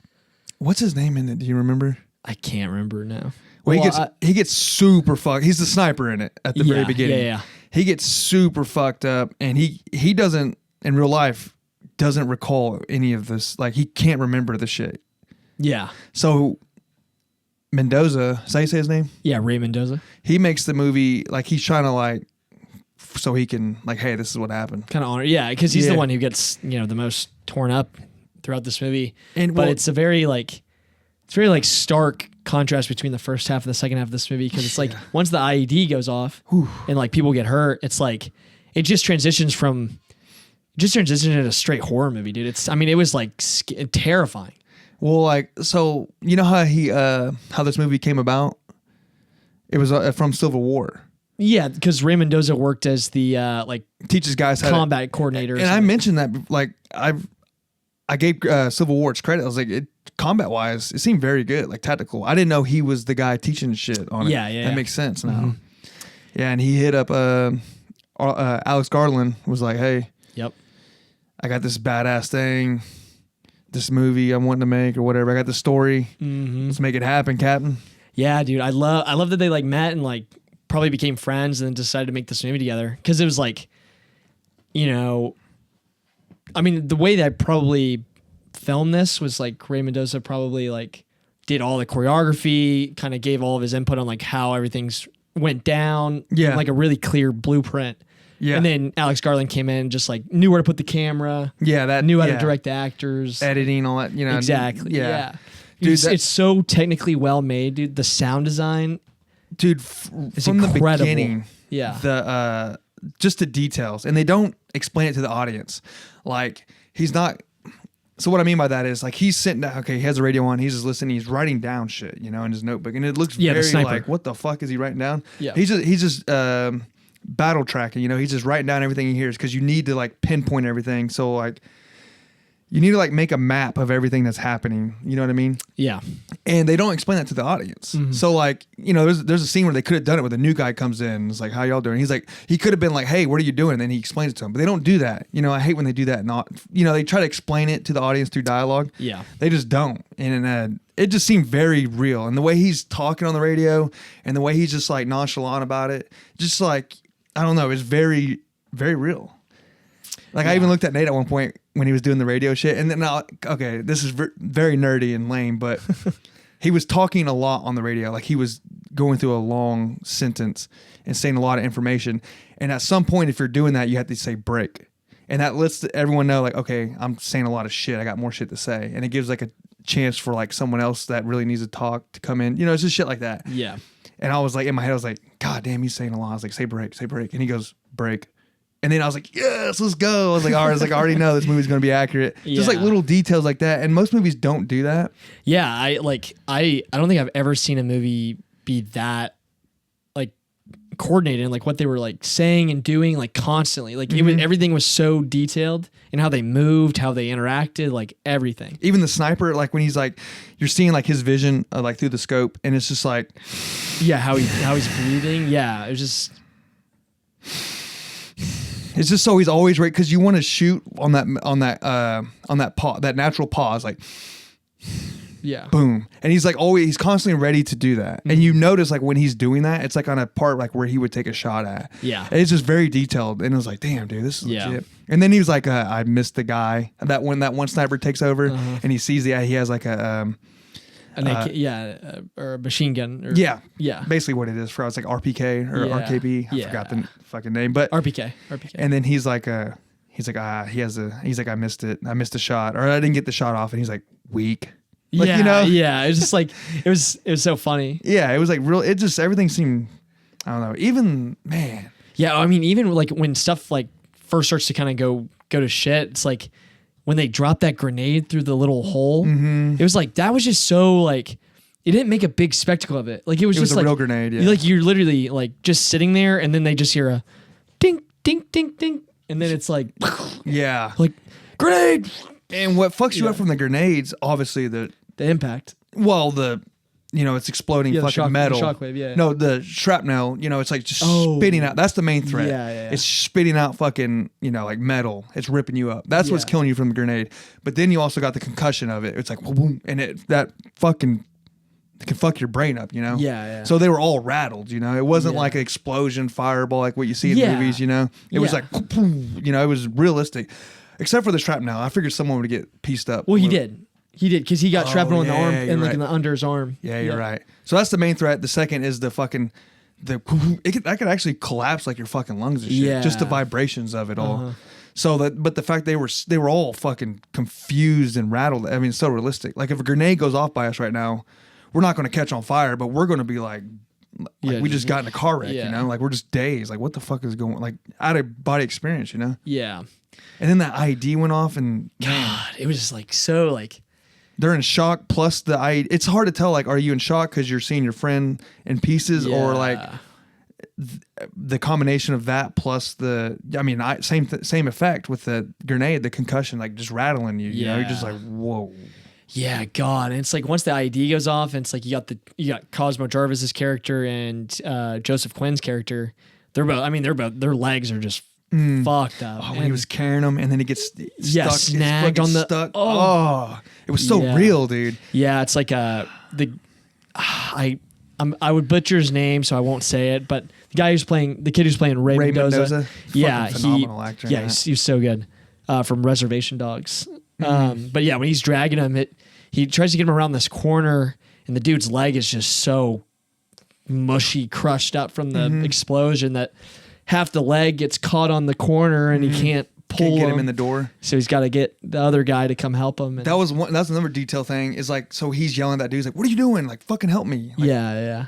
What's his name in it? Do you remember? I can't remember now. Well, he gets super fucked. He's the sniper in it at the very beginning. Yeah. He gets super fucked up, and he doesn't in real life doesn't recall any of this. Like he can't remember the shit. Yeah. So Mendoza, is that how you say his name? Yeah, Ray Mendoza. He makes the movie like he's trying to like so he can like, hey, this is what happened. Kind of honor, yeah, because he's the one who gets the most torn up throughout this movie. But it's a very stark contrast between the first half and the second half of this movie because it's like once the IED goes off and like people get hurt, it's like it just transitions into a straight horror movie, dude. It was like terrifying. Well, like so, you know how this movie came about? It was from Civil War. Yeah, because Ray Mendoza worked as the teaches guys how combat coordinator. And I mentioned that like I gave Civil War its credit. I was like, combat wise, it seemed very good, like tactical. I didn't know he was the guy teaching shit on it. Yeah. That makes sense now. Mm-hmm. Yeah, and he hit up Alex Garland, was like, hey, yep, I got this badass thing. this movie I'm wanting to make or whatever. I got the story. Let's make it happen, Captain. Yeah, dude. I love that they like met and like probably became friends and then decided to make this movie together. Cause it was like, you know, I mean, the way that I probably filmed this was like Ray Mendoza probably like did all the choreography, kind of gave all of his input on like how everything's went down. Yeah. Like a really clear blueprint. Yeah. And then Alex Garland came in and just like knew where to put the camera. Yeah. That knew how to direct the actors. Editing, all that, you know. Exactly. Yeah. Dude, it's so technically well made, dude. The sound design. Dude, it's from incredible. The beginning. Yeah. The just the details. And they don't explain it to the audience. Like, he's not. So what I mean by that is like he's sitting down, okay, he has the radio on, he's just listening, he's writing down shit, you know, in his notebook. And it looks very like, what the fuck is he writing down? Yeah. He's just battle tracking, you know, he's just writing down everything he hears because you need to like pinpoint everything. So like you need to like make a map of everything that's happening. You know what I mean? Yeah. And they don't explain that to the audience. So like, you know, there's a scene where they could have done it where the new guy comes in and it's like, how y'all doing? He's like, he could have been like, hey, what are you doing? And then he explains it to him. But they don't do that. You know, I hate when they do that. Not, you know, they try to explain it to the audience through dialogue. Yeah. They just don't. And it just seemed very real. And the way he's talking on the radio and the way he's just like nonchalant about it, just like, I don't know, it's very, very real. Like I even looked at Nate at one point when he was doing the radio shit, and then okay, this is very nerdy and lame, but he was talking a lot on the radio. Like he was going through a long sentence and saying a lot of information. And at some point, if you're doing that, you have to say break, and that lets everyone know like, okay, I'm saying a lot of shit. I got more shit to say, and it gives like a chance for like someone else that really needs to talk to come in. You know, it's just shit like that. Yeah. And I was like, in my head, I was like, God damn, he's saying a lot. I was like, say break, and he goes break. And then I was like, yes, let's go. I was like, all right, I already know this movie's going to be accurate. Yeah. Just like little details like that. And most movies don't do that. Yeah. I don't think I've ever seen a movie be that like coordinated and like what they were like saying and doing like constantly. Like everything was so detailed and how they moved, how they interacted, like everything. Even the sniper, like when he's like, you're seeing like his vision like through the scope, and it's just like, yeah, how he's breathing. Yeah, it was just. It's just so he's always right because you want to shoot on that that natural pause, like yeah, boom, and he's like he's constantly ready to do that, and you notice like when he's doing that, it's like on a part like where he would take a shot at. Yeah, and it's just very detailed, and it was like, damn, dude, this is legit. And then he was like, I missed the guy that when that one sniper takes over, and he sees he has like a. or a machine gun. Or, yeah. Basically what it is for us, like RPK or RKB. I forgot the fucking name, but RPK. And then he's like, I missed it. I missed a shot, or I didn't get the shot off, and he's like weak. Like, yeah, you know? Yeah. It was just like it was so funny. Yeah, it was like real. It just everything seemed, I don't know. Even man. Yeah, I mean, even like when stuff like first starts to kind of go to shit, it's like. When they dropped that grenade through the little hole, it was like that was just so like it didn't make a big spectacle of it. Like it was just a like real grenade. Yeah. You're literally like just sitting there, and then they just hear a ding, ding, ding, ding, and then it's like yeah, like grenade. And what fucks you up from the grenades, obviously the impact. Well, it's exploding fucking metal. The shockwave, yeah. No, the shrapnel, it's like just spitting out. That's the main threat. Yeah. It's spitting out fucking, like metal. It's ripping you up. That's what's killing you from the grenade. But then you also got the concussion of it. It's like, boom, and that fucking can fuck your brain up, Yeah. So they were all rattled, It wasn't like an explosion, fireball, like what you see in movies, It was like, boom, it was realistic. Except for the shrapnel. I figured someone would get pieced up. Well, he did. He did, because he got shrapnel in the arm and like under his arm. Yeah, you're right. So that's the main threat. The second is the fucking that could actually collapse like your fucking lungs and shit. Yeah. Just the vibrations of it all. So but the fact they were all fucking confused and rattled. I mean, it's so realistic. Like if a grenade goes off by us right now, we're not going to catch on fire, but we're going to be like we just got in a car wreck, Like we're just dazed. Like what the fuck is going? Like out of body experience, Yeah. And then that ID went off, and God, it was just like so like. They're in shock. Plus it's hard to tell. Like, are you in shock because you're seeing your friend in pieces, or like the combination of that plus same effect with the grenade, the concussion, like just rattling you. You know, you're just like, whoa. Yeah, God, and it's like once the ID goes off, and it's like you got Cosmo Jarvis's character and Joseph Quinn's character. Their legs are just fucked up. Oh, when he was carrying him, and then he gets stuck, snagged on the stuck. Oh, it was so real, dude. Yeah, it's like I would butcher his name, so I won't say it. But the kid who's playing Ray Mendoza. Yeah, phenomenal actor. Yeah, he's so good. From Reservation Dogs. But yeah, when he's dragging him, he tries to get him around this corner, and the dude's leg is just so mushy, crushed up from the explosion that half the leg gets caught on the corner, and he can't pull get him in the door. So he's got to get the other guy to come help him. And that's another detail thing. Is like, so he's yelling at that dude. He's like, "What are you doing? Like, fucking help me!" Like, yeah.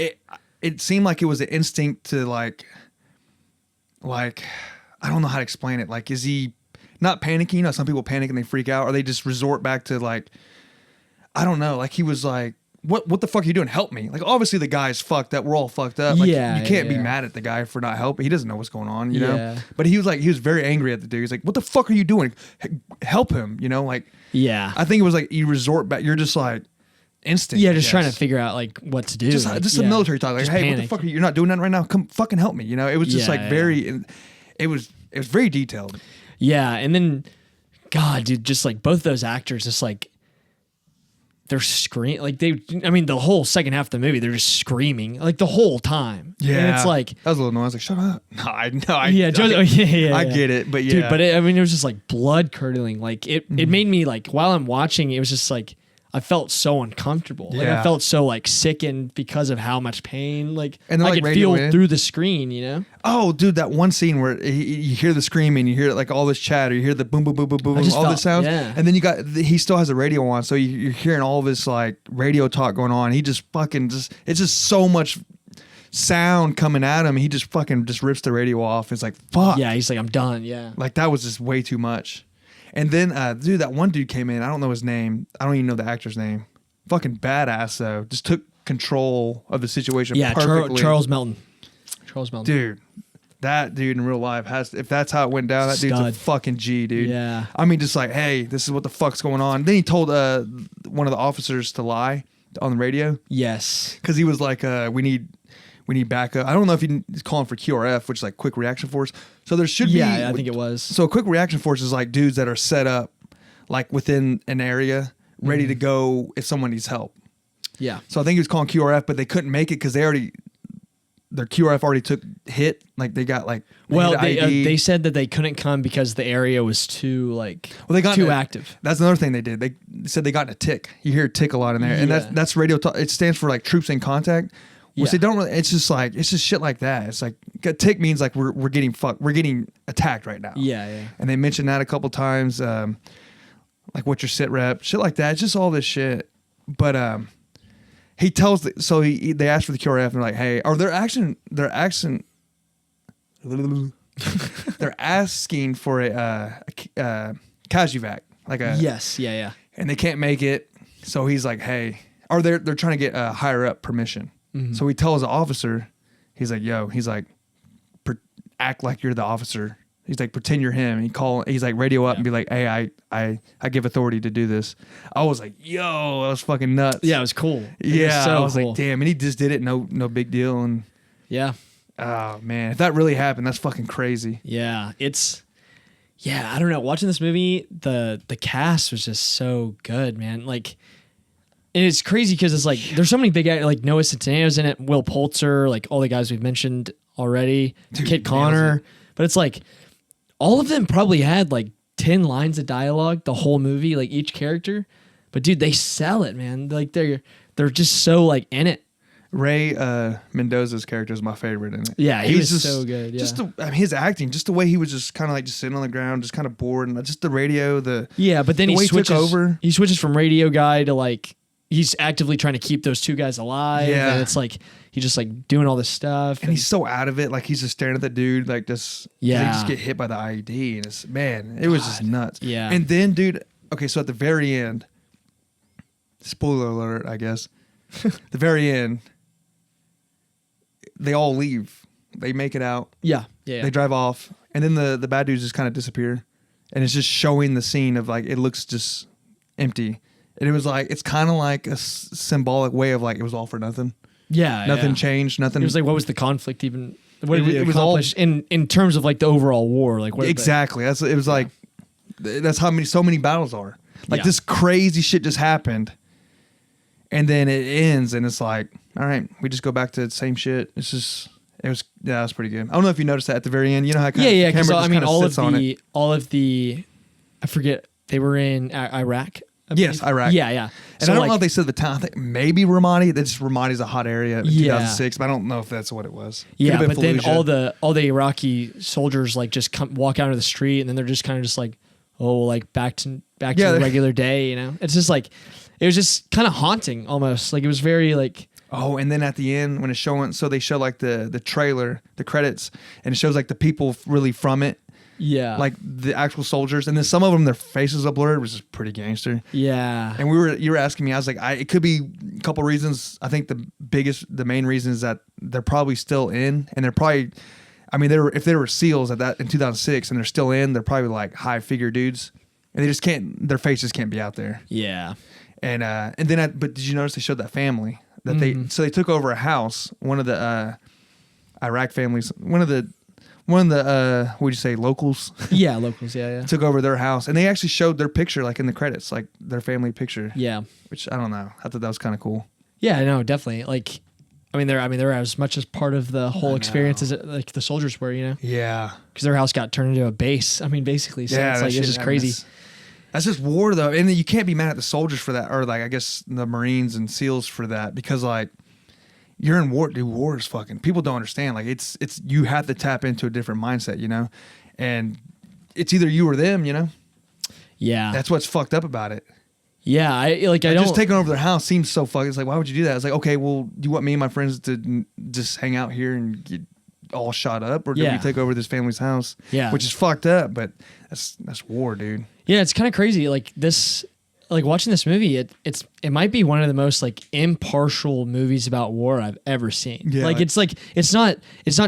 It seemed like it was an instinct to like I don't know how to explain it. Like, is he not panicking? You know, some people panic and they freak out, or they just resort back to like, I don't know. Like, he was like, what the fuck are you doing? Help me. Like, obviously the guy's fucked up. We're all fucked up. Like, you can't be mad at the guy for not helping. He doesn't know what's going on, you know? But he was very angry at the dude. He's like, what the fuck are you doing? Help him, you know? Like, I think it was like, you resort back. You're just like, instinct. Yeah, just trying to figure out like what to do. Just a military talk. Like, just hey, panic. What the fuck are you? You're not doing that right now. Come fucking help me. You know, it was just very, it was very detailed. Yeah. And then, God, dude, just like both those actors, just like, they're screaming like the whole second half of the movie, they're just screaming like the whole time. Yeah. And it's like, that was a little annoying. I was like, shut up. I get it. But yeah. Dude, but it was just like blood curdling. Like it made me like, while I'm watching, it was just like, I felt so uncomfortable. Like I felt so like sickened because of how much pain. Like I could feel through the screen, you know? Oh, dude, that one scene where you hear the screaming, you hear like all this chatter, you hear the boom, boom, boom, boom, boom, all this sounds, and then he still has a radio on, so you're hearing all this like radio talk going on. He just it's just so much sound coming at him. He just rips the radio off. It's like, fuck. Yeah, he's like, I'm done. Yeah, like that was just way too much. And then, dude, that one dude came in. I don't know his name. I don't even know the actor's name. Fucking badass, though. Just took control of the situation perfectly. Charles Melton. Dude, that dude in real life if that's how it went down, that dude's a fucking G, dude. Yeah. I mean, just like, hey, this is what the fuck's going on. Then he told one of the officers to lie on the radio. Yes. Because he was like, we need backup. I don't know if he's calling for QRF, which is like quick reaction force. So there should be. Yeah, I think it was. So a quick reaction force is like dudes that are set up like within an area, ready to go if someone needs help. Yeah. So I think he was calling QRF, but they couldn't make it because their QRF already took hit. Like they got like. They said that they couldn't come because the area was too too active. That's another thing they did. They said they got in a tick. You hear a tick a lot in there, and that's radio talk. It stands for like troops in contact. Which they don't really. It's just shit like that. It's like a tick means like we're getting fucked. We're getting attacked right now. Yeah. And they mentioned that a couple times. Like what's your sit rep? Shit like that. It's just all this shit. But he tells. They asked for the QRF and they're like, hey, or they're asking for a Cajuvac, like a yes, yeah. And they can't make it. So he's like, hey, or they're trying to get higher up permission. Mm-hmm. So he tells the officer, he's like, act like you're the officer. He's like, pretend you're him. He's like, radio up and be like, hey, I give authority to do this. I was like, yo, that was fucking nuts. Yeah, it was cool. I was like, damn. And he just did it. No big deal. And yeah. Oh man, if that really happened, that's fucking crazy. Yeah. I don't know. Watching this movie, the cast was just so good, man. Like, and it's crazy because it's like there's so many big actors, like Noah Centineo's in it, Will Poulter, like all the guys we've mentioned already, Kit Connor. But it's like all of them probably had like 10 lines of dialogue the whole movie, like each character. But dude, they sell it, man. Like they're just so like in it. Ray Mendoza's character is my favorite in it. Yeah, he was just so good. Yeah. His acting, just the way he was just kind of like just sitting on the ground, just kind of bored, and just the radio, but then he switches over. He switches from radio guy to like he's actively trying to keep those two guys alive. Yeah, and it's like he's just like doing all this stuff, and he's so out of it. Like he's just staring at the dude, like just they just get hit by the IED, and it was just nuts. Yeah, and then dude, okay, so at the very end, spoiler alert, I guess, the very end. They all leave. They make it out. Yeah. They drive off. And then the bad dudes just kind of disappear. And it's just showing the scene of like, it looks just empty. And it was like, it's kind of like a symbolic way of like, it was all for nothing. Yeah. Nothing changed. Nothing. It was like, what was the conflict even what did it was all accomplish in terms of like the overall war? Like what exactly. It was like that's how so many battles are. Like this crazy shit just happened, and then it ends, and it's like, all right, we just go back to the same shit. It's just it was pretty good. I don't know if you noticed that at the very end. You know how because I mean all of the I forget they were in Iraq. Yes, Iraq. Yeah. And so I don't know if they said the town. I think maybe Ramadi. Ramadi's a hot area in 2006, but I don't know if that's what it was. Yeah, but then all the Iraqi soldiers like just walk out of the street, and then they're just kind of just like, oh, like back to the regular day. You know, it's just like it was just kind of haunting almost. Like it was very like. Oh, and then at the end when it's showing, so they show like the trailer, the credits, and it shows like the people really from it. Yeah. Like the actual soldiers. And then some of them, their faces are blurred, which is pretty gangster. Yeah. And you were asking me, I was like, it could be a couple reasons. I think the main reason is that they're probably still in, and they're probably, I mean, if they were SEALs in 2006 and they're still in, they're probably like high figure dudes. And they just can't, their faces can't be out there. Yeah. And then, but did you notice they showed that family that they took over a house, one of the Iraq families, one of the what would you say, locals? Yeah, locals, yeah. Took over their house, and they actually showed their picture, like in the credits, like their family picture. Yeah. Which I don't know. I thought that was kind of cool. Yeah, no, definitely. Like, they're as much as part of the whole experience as like the soldiers were, you know? Yeah. Because their house got turned into a base. I mean, basically. So yeah, it's like, it's just crazy. That's just war, though. And you can't be mad at the soldiers for that, or like, I guess the Marines and SEALs for that, because like, you're in war, dude. War is fucking. People don't understand. Like it's. You have to tap into a different mindset, you know, and it's either you or them, you know. Yeah, that's what's fucked up about it. Yeah, I don't just taking over their house seems so fucking. It's like, why would you do that? It's like, okay, well, do you want me and my friends to just hang out here and get all shot up, or do we take over this family's house? Yeah, which is fucked up, but that's war, dude. Yeah, it's kind of crazy. Like this. Like watching this movie, it might be one of the most like impartial movies about war I've ever seen. Yeah. Like it's not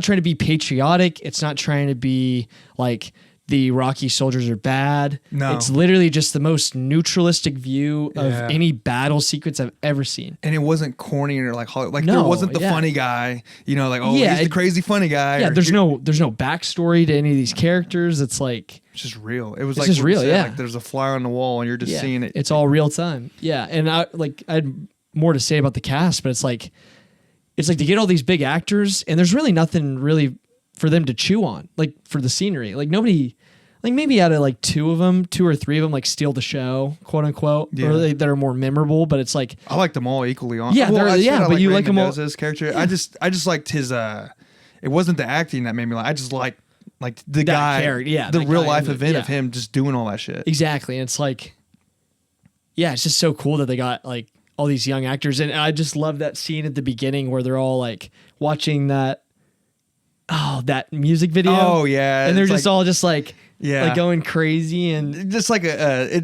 trying to be patriotic. It's not trying to be like the Iraqi soldiers are bad. No. It's literally just the most neutralistic view of any battle sequence I've ever seen. And it wasn't corny or like there wasn't the funny guy, you know, like he's the crazy funny guy. Yeah, there's no backstory to any of these characters. It's like it's just real. It was it's just real, like there's a fly on the wall and you're just seeing it. It's all real time. Yeah, and I had more to say about the cast, but it's like to get all these big actors and there's really nothing really for them to chew on, like for the scenery. Like nobody, like maybe out of like two or three of them, like steal the show, quote unquote, or that are more memorable. But it's like I like them all equally on. Yeah, but you like them all. His character, yeah. I just liked his. It wasn't the acting that made me like. I just like the guy, the real life event of him just doing all that shit. Exactly, and it's like, yeah, it's just so cool that they got like all these young actors, and I just love that scene at the beginning where they're all like watching that music video. Oh yeah, and they're just all just like like going crazy and just like I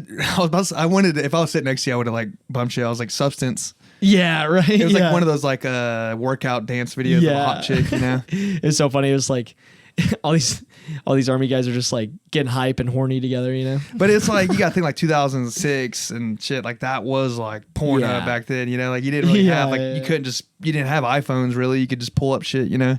wanted if I was sitting next to you I would have like bumped you. I was like Substance. Yeah, right. It was like one of those like workout dance videos of a hot chick, you know. It's so funny. It was like all these army guys are just like getting hype and horny together, you know. But it's like you got to think like 2006 and shit like that was like porn back then, you know. Like you didn't really have you didn't have iPhones really. You could just pull up shit, you know.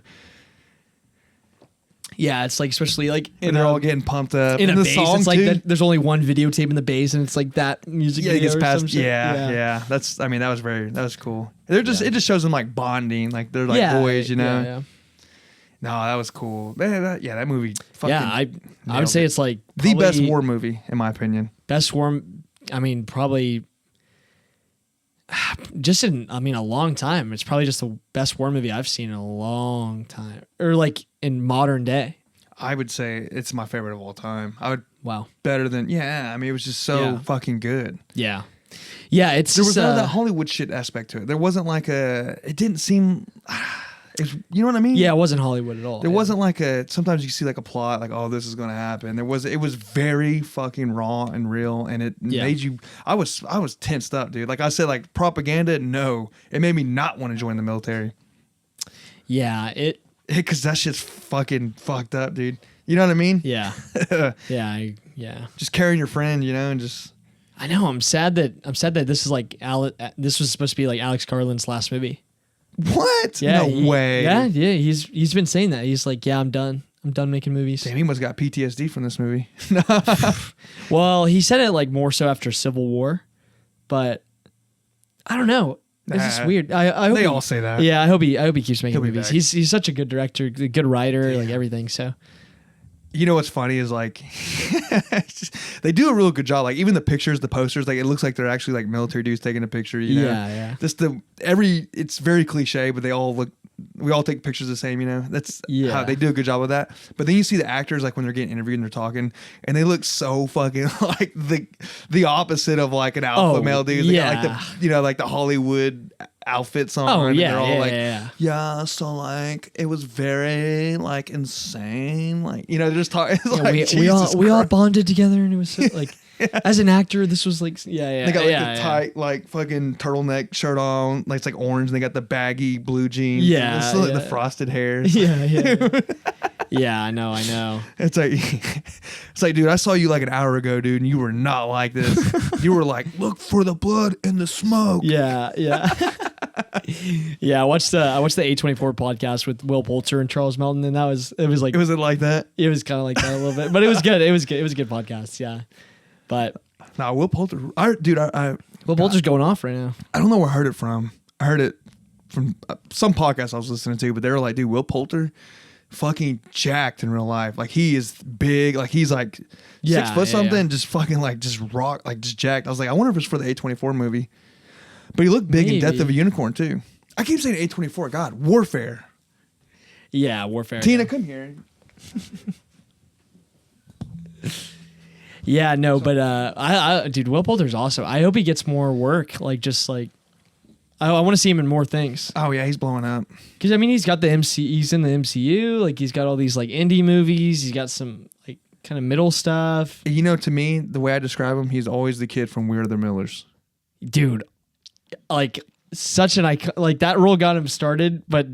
Yeah, it's like especially like they're all getting pumped up in the bass. Song it's like that, there's only one videotape in the bass, and it's like that music. Yeah, video it gets past. Yeah. That's. I mean, that was cool. They're just. It just shows them like bonding, like they're like boys, you know. Yeah. No, that was cool. That movie. Fucking I would say it's like the best war movie in my opinion. Best war. I mean, probably. Just in a long time. It's probably just the best war movie I've seen in a long time, or like in modern day. I would say it's my favorite of all time. Wow. Better than I mean, it was just so fucking good. Yeah. There was none of that Hollywood shit aspect to it. There wasn't like it didn't seem. You know what I mean? Yeah, it wasn't Hollywood at all. There wasn't like sometimes you see like a plot like, oh, this is going to happen. It was very fucking raw and real, and it made you. I was tensed up, dude. Like I said, like propaganda. No, it made me not want to join the military. Yeah, because that shit's fucking fucked up, dude. You know what I mean? Yeah, yeah. Just carrying your friend, you know, and just. I know. I'm sad that this is like this was supposed to be like Alex Garland's last movie. What? Yeah, No way. Yeah. He's been saying that. He's like, yeah, I'm done. I'm done making movies. Damn, he must have got PTSD from this movie. Well, he said it like more so after Civil War, but I don't know. It's just weird. I hope they all say that. Yeah, I hope he keeps making movies. back. He's such a good director, good writer, like everything. So You know what's funny is like they do a real good job. Like even the pictures, the posters, like it looks like they're actually like military dudes taking a picture. You know? Yeah. Just it's very cliche, but we all take pictures the same. You know, that's how they do a good job with that. But then you see the actors like when they're getting interviewed and they're talking, and they look so fucking like the opposite of like an alpha male dude. They got like like the Hollywood outfits on. Oh yeah, they're all yeah. So like it was very like insane. Like they're just talking. We all bonded together, and it was so, like as an actor, this was like They got like the tight like fucking turtleneck shirt on. Like it's like orange. And they got the baggy blue jeans. Yeah, like the frosted hair. Yeah. Yeah, I know. It's like, dude, I saw you like an hour ago, dude, and you were not like this. You were like, look for the blood and the smoke. Yeah. Yeah, I watched the A24 podcast with Will Poulter and Charles Melton, and was it like that? It was kind of like that a little bit, but it was good. It was a good podcast. Yeah, but Will Poulter, Will Poulter's going off right now. I don't know where I heard it from. I heard it from some podcast I was listening to, but they were like, dude, Will Poulter, fucking jacked in real life. Like he is big. Like he's like 6 foot something. Just fucking like just rock, like just jacked. I was like, I wonder if it's for the A24 movie. But he looked big in Death of a Unicorn too. I keep saying A24. God, Warfare. Yeah, Warfare. Tina, come here. Yeah, no, but I dude, Will Poulter's awesome. I hope he gets more work. Like just like I want to see him in more things. Oh yeah, he's blowing up. Because I mean, he's got he's in the MCU. Like he's got all these like indie movies. He's got some like kind of middle stuff. To me, the way I describe him, he's always the kid from We Are the Millers. Dude, like such an icon. Like that role got him started, but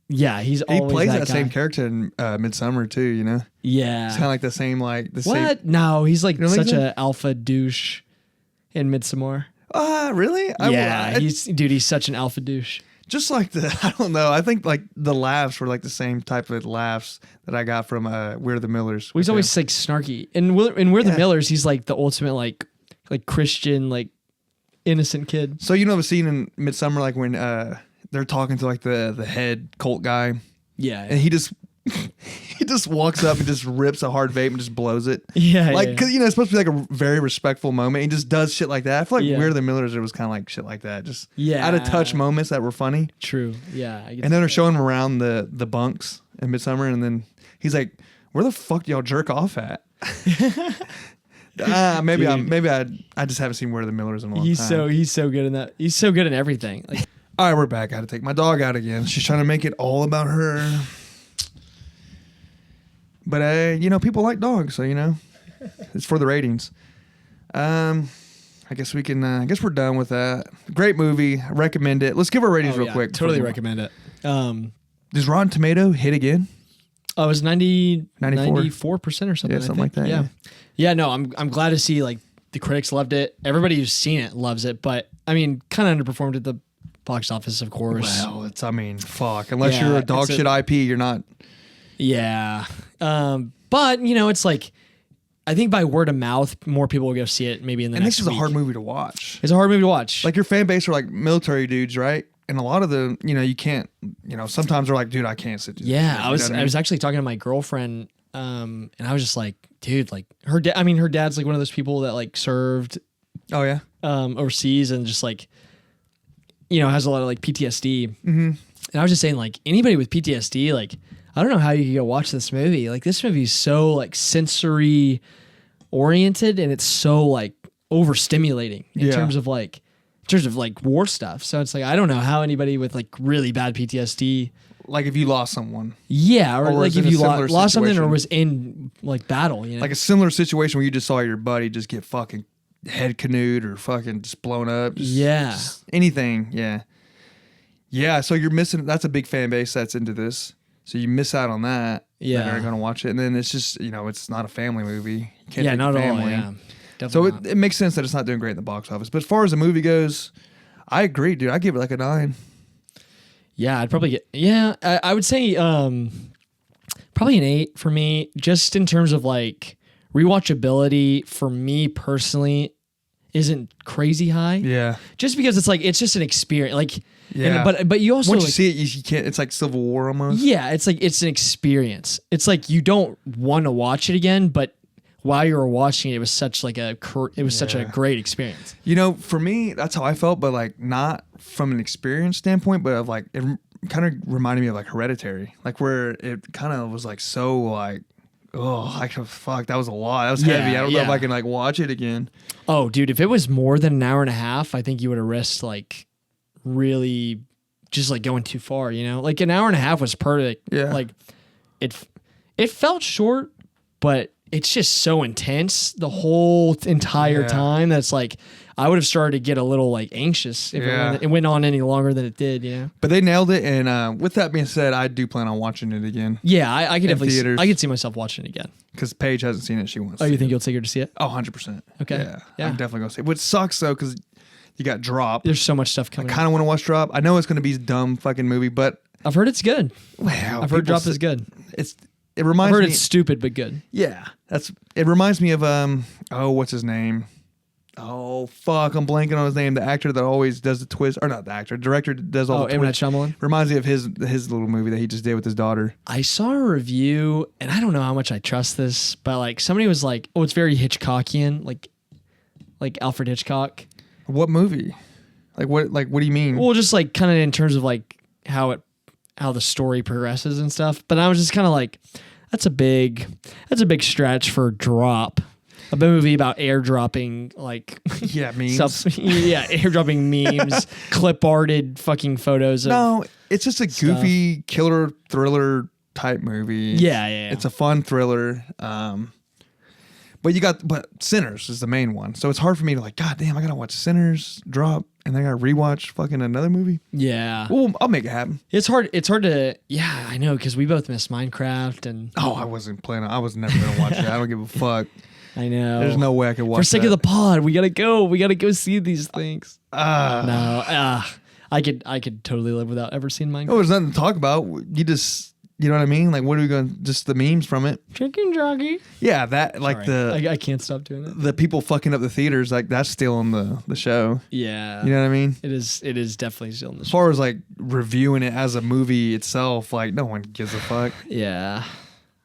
yeah, he plays that guy. same character in Midsummer too. Yeah, it's kind of like the same What? No, he's like such an a alpha douche in Midsommar. Really? He's such an alpha douche. Just like I don't know. I think like the laughs were like the same type of laughs that I got from We're the Millers. Well, he's always like snarky. And We're the Millers, he's like the ultimate like Christian, like innocent kid. So the scene in Midsummer, like when they're talking to like the head cult guy. Yeah. And he just walks up and just rips a hard vape and just blows it. Yeah. Like, cause it's supposed to be like a very respectful moment. He just does shit like that. I feel like We're the Millers, it was kind of like shit like that. Just out of touch moments that were funny. True. Yeah. And then they're showing him around the bunks in Midsummer, and then he's like, "Where the fuck do y'all jerk off at?" Maybe I just haven't seen Where the Millers in a long time. He's so good in that. He's so good in everything. Like, all right, we're back. I got to take my dog out again. She's trying to make it all about her. But people like dogs, so it's for the ratings. I guess we can. I guess we're done with that. Great movie. I recommend it. Let's give our ratings real quick. Totally recommend it. Does Rotten Tomato hit again? Oh, it was 94% or something. Yeah, something like that. Yeah. Yeah. No, I'm glad to see like the critics loved it. Everybody who's seen it loves it, but I mean, kind of underperformed at the box office, of course. Well, fuck. Unless you're a dog shit IP, you're not. Yeah. But it's like, I think by word of mouth, more people will go see it maybe in the next week. And this is a hard movie to watch. It's a hard movie to watch. Like your fan base are like military dudes, right? And a lot of the, you can't, sometimes they're like, dude, I can't sit through this. I was actually talking to my girlfriend, and I was just like, dude, like her dad's like one of those people that like served. Oh yeah. Overseas and just like, has a lot of like PTSD. Mm-hmm. And I was just saying like anybody with PTSD, like, I don't know how you could go watch this movie. Like this movie is so like sensory oriented, and it's so like overstimulating in terms of like war stuff. So it's like, I don't know how anybody with like really bad PTSD, like if you lost someone, or like if you lost something or was in like battle, like a similar situation where you just saw your buddy just get fucking head canoed or fucking just blown up, just anything. Yeah. So you're missing. That's a big fan base that's into this. So you miss out on that. Yeah, that aren't going to watch it, and then it's just it's not a family movie. You can't not at all. Yeah, definitely. So it makes sense that it's not doing great in the box office. But as far as the movie goes, I agree, dude. I give it like a 9. Yeah, I'd probably get. Yeah, I would say probably an 8 for me, just in terms of like rewatchability. For me personally, isn't crazy high. Yeah. Just because it's just an experience. Like, Yeah. But you also once like, you see it, you can't. It's like Civil War almost. Yeah, it's an experience. It's like you don't want to watch it again, but while you were watching it, it was such such a great experience. You know, for me, that's how I felt, but like not from an experience standpoint, but of like it kind of reminded me of like Hereditary, like where it kind of was like so like, oh, like fuck, that was a lot. That was heavy. I don't know if I can like watch it again. Oh, dude, if it was more than an hour and a half, I think you would have risked like really just like going too far. You know, like an hour and a half was perfect. Yeah, like it felt short, but it's just so intense the whole entire time that's like I would have started to get a little like anxious if it went on any longer than it did, you know. But they nailed it, and with that being said, I do plan on watching it again. Yeah, I could definitely I could see myself watching it again. Because Paige hasn't seen it, she wants. Oh, you think you'll take her to see it? Oh, 100%. Okay. Yeah. I'm definitely gonna see it. Which sucks though, because you got Drop. There's so much stuff coming. I kind of want to watch Drop. I know it's gonna be a dumb fucking movie, but I've heard it's good. Wow, I've heard Drop is good. It reminds me. I've heard it's stupid but good. Yeah, it reminds me of what's his name? Oh fuck, I'm blanking on his name. The actor that always does the twist, or not the actor, director that does all the M. Night twists. Shyamalan. Reminds me of his little movie that he just did with his daughter. I saw a review, and I don't know how much I trust this, but like somebody was like, "Oh, it's very Hitchcockian, like Alfred Hitchcock." What movie? What do you mean? Well, just like kind of in terms of like how the story progresses and stuff. But I was just kind of like, that's a big stretch for Drop. A movie about airdropping like memes. Airdropping memes, clip arted fucking photos. No, it's just a goofy killer thriller type movie. Yeah. It's a fun thriller. But Sinners is the main one, so it's hard for me to like. God damn, I gotta watch Sinners, Drop, and then I gotta rewatch fucking another movie. Yeah. Well, I'll make it happen. It's hard to. Yeah, I know because we both missed Minecraft and. Oh, I wasn't planning. I was never gonna watch that. I don't give a fuck. I know. There's no way I could watch. For sake of the pod, we gotta go. We gotta go see these things. I could totally live without ever seeing Minecraft. Oh, there's nothing to talk about. You know what I mean? Like, what are we going? Just the memes from it. Chicken jockey. Yeah, that like Sorry. I can't stop doing it. The people fucking up the theaters, like that's stealing the show. Yeah, you know what I mean? It is definitely stealing the show. As far as like reviewing it as a movie itself, like no one gives a fuck. Yeah,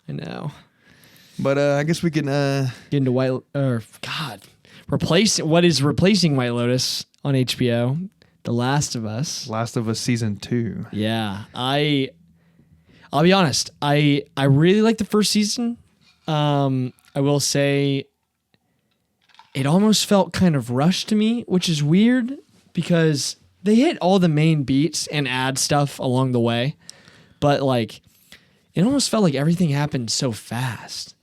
I know. But I guess we can get into replacing White Lotus on HBO, The Last of Us. Last of Us season 2. Yeah, I'll be honest. I really liked the first season. I will say it almost felt kind of rushed to me, which is weird because they hit all the main beats and add stuff along the way. But like it almost felt like everything happened so fast.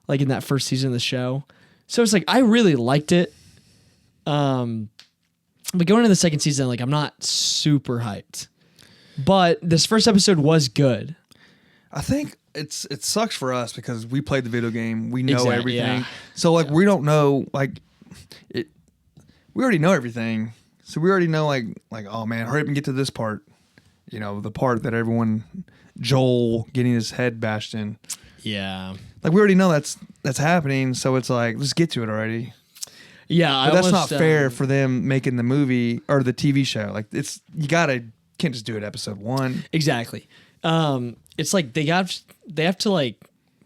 Like in that first season of the show. So it's like I really liked it. But going into the second season, like I'm not super hyped. But this first episode was good. I think it sucks for us because we played the video game. We know everything. Yeah. So like we don't know like it. We already know everything. So we already know like oh man, hurry up and get to this part. You know, the part that Joel getting his head bashed in. Yeah. Like we already know that's happening, so it's like let's get to it already. Yeah, but that's not fair for them making the movie or the TV show. Like can't just do it episode 1. Exactly. It's like they have to like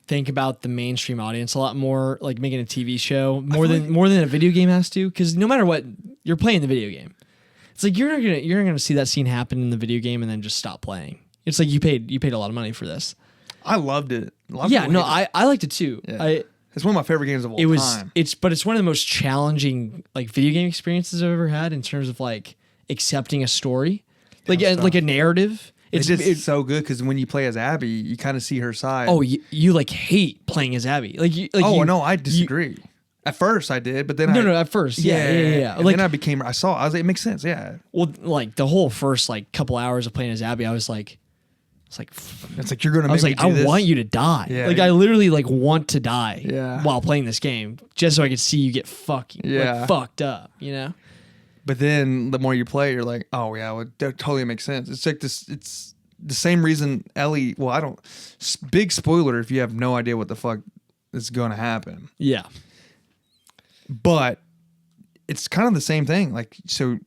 think about the mainstream audience a lot more, like making a TV show more than a video game has to, because no matter what, you're playing the video game. It's like you're not gonna see that scene happen in the video game and then just stop playing. It's like you paid a lot of money for this. I loved it. I liked it too. Yeah. It's one of my favorite games of all time. It's one of the most challenging like video game experiences I've ever had in terms of like accepting a story, like a narrative. It's so good because when you play as Abby, you kind of see her side. Oh, you like hate playing as Abby. No, I disagree. At first I did, but then at first, yeah. And then I was like, it makes sense, yeah. Well, like the whole first like couple hours of playing as Abby, I was like, it's like you're gonna. Make me do this. I want you to die. Yeah, like I literally like want to die. Yeah. While playing this game, just so I could see you get fucked up. You know. But then the more you play, you're like, oh yeah, well, that totally makes sense. It's like this. It's the same reason Ellie. Well, I don't. Big spoiler if you have no idea what the fuck is going to happen. Yeah. But it's kind of the same thing. Like, so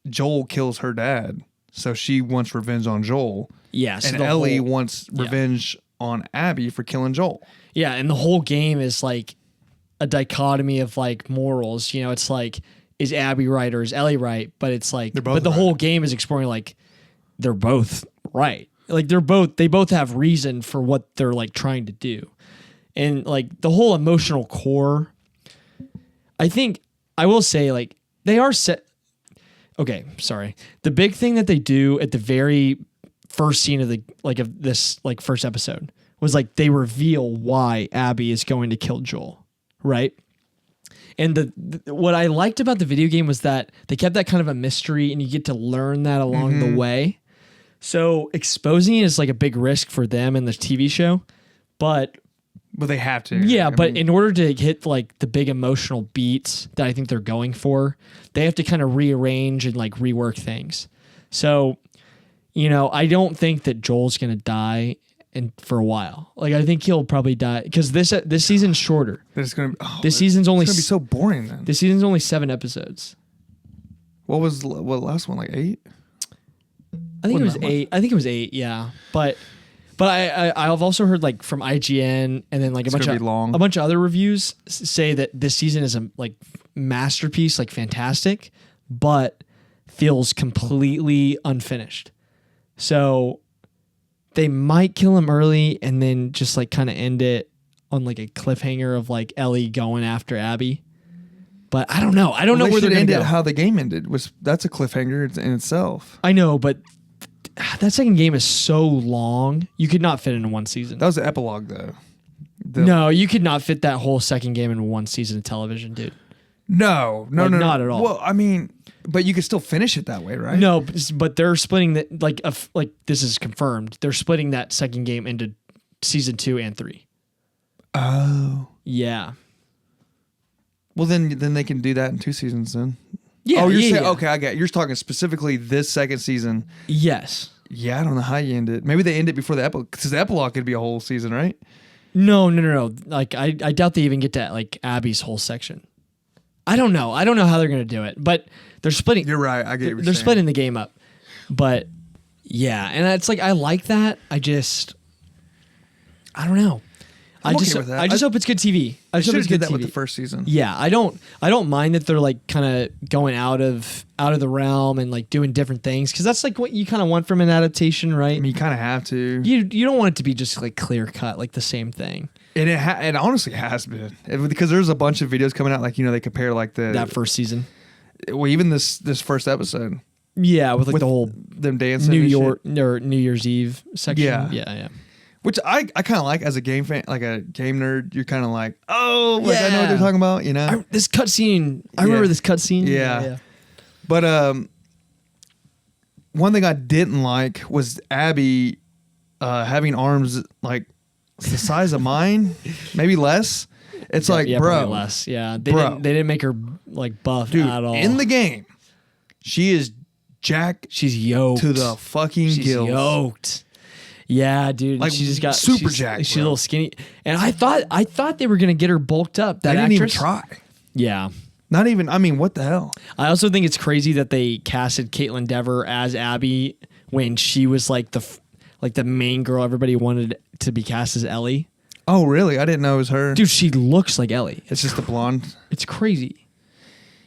Joel kills her dad, so she wants revenge on Joel. Yes. And Ellie wants revenge on Abby for killing Joel. Yeah, and the whole game is like a dichotomy of like morals. You know, it's like, is Abby right or is Ellie right? But it's like, but the whole game is exploring like they're both right. Like they both have reason for what they're like trying to do. And like the whole emotional core, I think I will say like they are set. Okay, sorry. The big thing that they do at the very first scene of this first episode was like they reveal why Abby is going to kill Joel, right? And what I liked about the video game was that they kept that kind of a mystery, and you get to learn that along the way. So exposing it is like a big risk for them in the TV show, but they have to. Yeah, but in order to hit like the big emotional beats that I think they're going for, they have to kind of rearrange and like rework things. So, you know, I don't think that Joel's gonna die for a while. Like I think he'll probably die because this season's shorter. It's gonna. This season's only. It's gonna be so boring then. This season's only 7 episodes. What last one, like 8? I think it was 8. I think it was 8. Yeah, but I've also heard like from IGN and then like a bunch of other reviews say that this season is a like masterpiece, like fantastic, but feels completely unfinished. So they might kill him early and then just like kind of end it on like a cliffhanger of like Ellie going after Abby. But I don't know. I don't know where they're going to go. How the game ended that's a cliffhanger in itself. I know, but that second game is so long. You could not fit it in one season. That was the epilogue, though. No, you could not fit that whole second game in one season of television, dude. No, not at all. Well, I mean, but you could still finish it that way, right? No, but they're splitting that. Like this is confirmed. They're splitting that second game into season 2 and 3. Oh, yeah. Well, then they can do that in 2 seasons then. Yeah. Oh, you're saying okay. I get it. You're talking specifically this second season. Yes. Yeah, I don't know how you end it. Maybe they end it before the epilogue, because the epilogue could be a whole season, right? No. Like I doubt they even get to like Abby's whole section. I don't know how they're gonna do it, but they're splitting. You're right. I get what you're They're saying. splitting the game up, but yeah, and it's like I like that. I don't know. I just hope it's good TV. I just hope it's good that TV. with the first season. Yeah, I don't mind that they're like kind of going out of the realm and like doing different things, because that's like what you kind of want from an adaptation, right? I mean, you kind of have to. You don't want it to be just like clear cut, like the same thing. And it honestly has been, because there's a bunch of videos coming out, like, you know, they compare like that first season. Well, even this first episode. Yeah, with like the whole them dancing New Year's Eve section. Yeah. Which I kind of like as a game fan, like a game nerd. You're kind of like, oh, like I know what they're talking about, you know? This cutscene. I remember this cutscene. Yeah. But one thing I didn't like was Abby having arms like the size of mine, maybe less. It's like, bro, less. Yeah, they didn't make her like buff at all. In the game, she is jacked. She's yoked to the fucking gills. Yoked. Yeah, dude. Like, she just got super jacked. She's a little skinny, and I thought they were gonna get her bulked up. That they didn't actress, even try. Yeah. Not even. I mean, what the hell? I also think it's crazy that they casted Caitlin Dever as Abby when she was like the main girl everybody wanted to be cast as Ellie. Oh, really? I didn't know it was her. Dude, she looks like Ellie. It's just the blonde. It's crazy.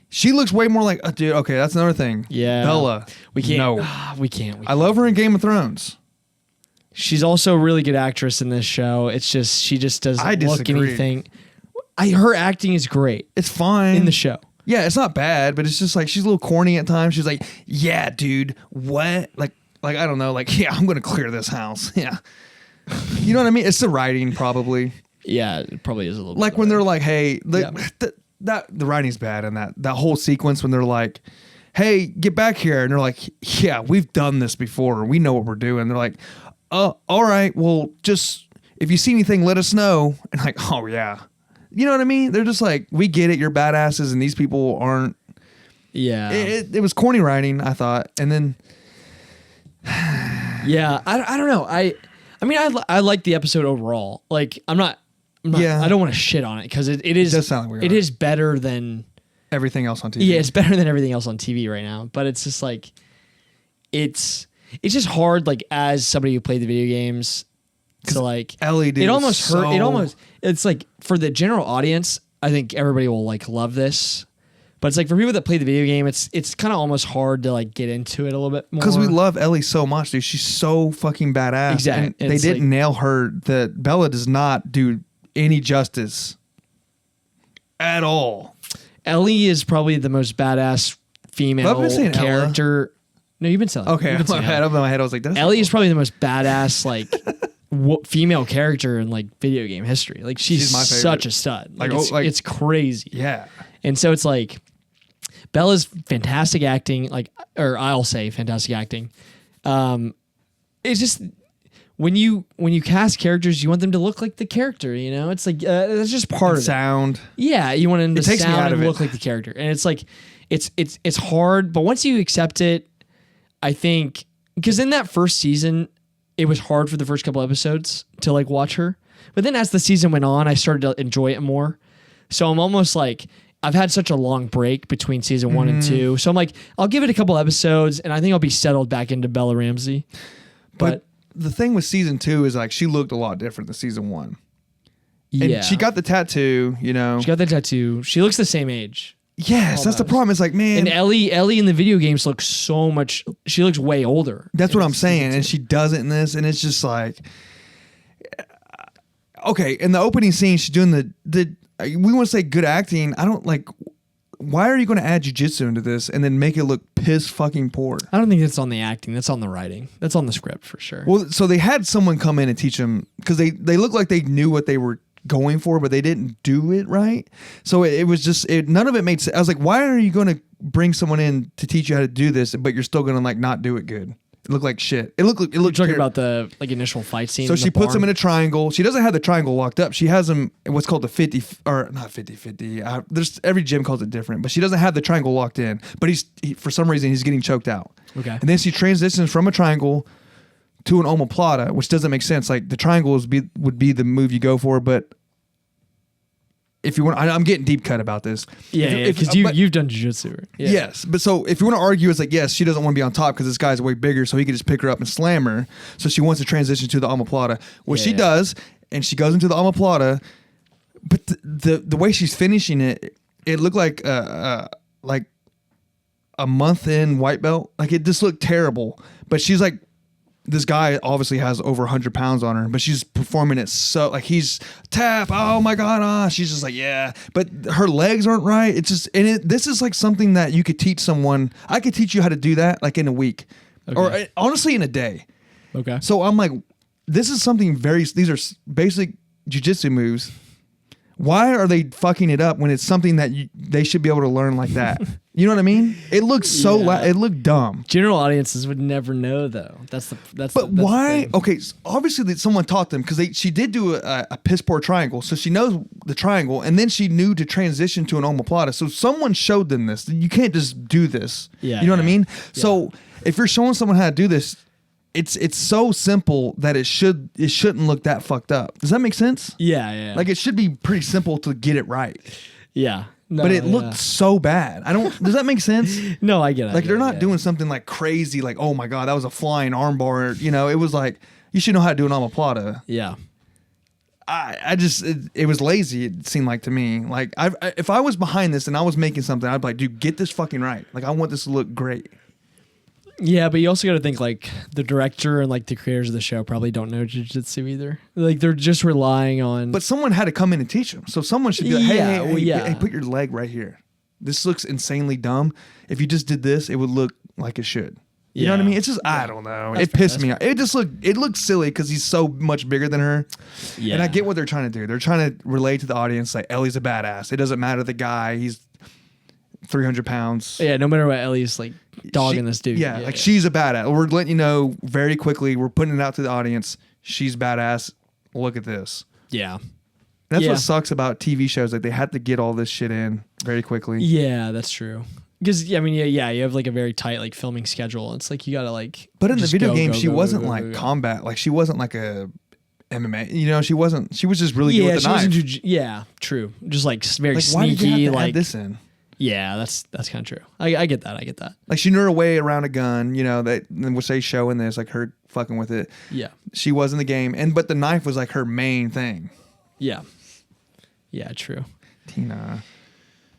She looks way more like. Dude, okay, that's another thing. Yeah, Bella. We can't. No, we can't. I love her in Game of Thrones. She's also a really good actress in this show. It's just she just doesn't look anything. Her acting is great. It's fine in the show. Yeah, it's not bad, but it's just like she's a little corny at times. She's like, "Yeah, dude, what? Like I don't know. Like, yeah, I'm gonna clear this house. Yeah, you know what I mean? It's the writing, probably. Yeah, it probably is a little. Like bit when they're like, "Hey, the writing's bad," and that whole sequence when they're like, "Hey, get back here," and they're like, "Yeah, we've done this before. We know what we're doing." They're like, all right, well, just if you see anything, let us know. And like, oh yeah, you know what I mean? They're just like, we get it, you're badasses, and these people aren't. Yeah. It was corny writing, I thought. And then yeah, I don't know. I mean, I like the episode overall. Like, I'm not Yeah. I don't want to shit on it because it is. It does sound like we it are. is better than everything else on TV. Yeah, it's better than everything else on TV right now. But it's just like, it's just hard. Like, as somebody who played the video games, to like Ellie, dude, it almost so... hurt. It almost. It's like for the general audience, I think everybody will like love this. But it's like for people that play the video game, it's kind of almost hard to like get into it a little bit more. Because we love Ellie so much, dude. She's so fucking badass. Exactly. And they didn't like, nail her. That Bella does not do any justice at all. Ellie is probably the most badass female character. Ella. No, you've been saying. Okay, in my head, I was like, that's Ellie is probably the most badass like female character in like video game history. Like she's my favorite. such a stud. Like, it's crazy. Yeah. And so it's like Bella's fantastic acting. Like, or I'll say fantastic acting. It's just when you cast characters, you want them to look like the character. You know, it's like that's just part of sound. It. Yeah, you want them to takes me sound out of and it. look like the character, and it's like it's hard. But once you accept it, I think because in that first season, it was hard for the first couple episodes to like watch her. But then as the season went on, I started to enjoy it more. So I'm almost like I've had such a long break between season 1 and 2. So I'm like, I'll give it a couple episodes and I think I'll be settled back into Bella Ramsey. But the thing with season 2 is like she looked a lot different than season 1. yeah, And she got the tattoo, you know. she got the tattoo. She looks the same age. Yes, that's the problem. It's like, man. And Ellie in the video games looks so much. She looks way older. That's what I'm saying. And she does it in this. And it's just like, okay, in the opening scene, she's doing the we want to say good acting. I don't like, why are you going to add jujitsu into this and then make it look piss fucking poor? I don't think that's on the acting. That's on the writing. That's on the script for sure. Well, so they had someone come in and teach them because they looked like they knew what they were going for, but they didn't do it right. So it was just, none of it made sense. I was like, why are you going to bring someone in to teach you how to do this, but you're still going to like not do it good? It looked like shit. It looked You're talking about the like initial fight scene. So she puts him in a triangle. She doesn't have the triangle locked up. She has him in what's called the 50 or not 50-50. There's every gym calls it different, but she doesn't have the triangle locked in. But for some reason he's getting choked out. Okay. And then she transitions from a triangle to an omoplata, which doesn't make sense. Like the triangle would be the move you go for, but if you want, I'm getting deep cut about this. Yeah, because you've done jiu-jitsu. Right? Yeah. Yes, but so if you want to argue, it's like, yes, she doesn't want to be on top because this guy's way bigger, so he could just pick her up and slam her. So she wants to transition to the omoplata, which she does, and she goes into the omoplata. But the way she's finishing it, it looked like a month in white belt. Like it just looked terrible. But she's like, this guy obviously has over 100 pounds on her, but she's performing it so like he's tap. Oh my God. She's just like, yeah, but her legs aren't right. It's just, and this is like something that you could teach someone. I could teach you how to do that like in a week or honestly in a day. Okay. So I'm like, this is something these are basic jiu-jitsu moves. Why are they fucking it up when it's something that they should be able to learn like that? You know what I mean? It looks so it looked dumb. General audiences would never know though. But why? Okay, so obviously someone taught them because she did do a piss poor triangle, so she knows the triangle, and then she knew to transition to an omoplata. So someone showed them this. You can't just do this. Yeah, you know what I mean? Yeah. So if you're showing someone how to do this, it's so simple that it shouldn't look that fucked up. Does that make sense? Yeah. Like it should be pretty simple to get it right. Yeah. No, but it looked so bad. Does that make sense? No, I get it. Like they're not doing something like crazy, like, oh my God, that was a flying armbar. You know, it was like, you should know how to do an omoplata. Yeah. It was lazy, it seemed like to me. Like if I was behind this and I was making something, I'd be like, dude, get this fucking right. Like I want this to look great. Yeah, but you also got to think like the director and like the creators of the show probably don't know jiu-jitsu either. Like they're just relying on. But someone had to come in and teach them. So someone should be like, hey, put your leg right here. This looks insanely dumb. If you just did this, it would look like it should. You know what I mean? It's just I don't know. It pissed me off. It looked silly because he's so much bigger than her. Yeah. And I get what they're trying to do. They're trying to relate to the audience like Ellie's a badass. It doesn't matter the guy. He's 300 pounds. Yeah, no matter what, Ellie's like dogging this dude. Yeah, she's a badass. We're letting you know very quickly. We're putting it out to the audience. She's badass. Look at this. Yeah. That's what sucks about TV shows. Like they had to get all this shit in very quickly. Yeah, that's true. because I mean, yeah, you have like a very tight like filming schedule. It's like you gotta like. But in the just video go, game, go, she go, wasn't go, go, like go, go. combat. Like she wasn't like a MMA. You know, she wasn't. She was just really good with the knife. Yeah, true. Just like very Like, why did you sneaky. have to Like add this in? yeah, that's kind of true. I get that. I get that. Like she knew her way around a gun. You know, that we'll say showing this like her fucking with it. Yeah, She was in the game, but the knife was like her main thing. yeah, true. Tina.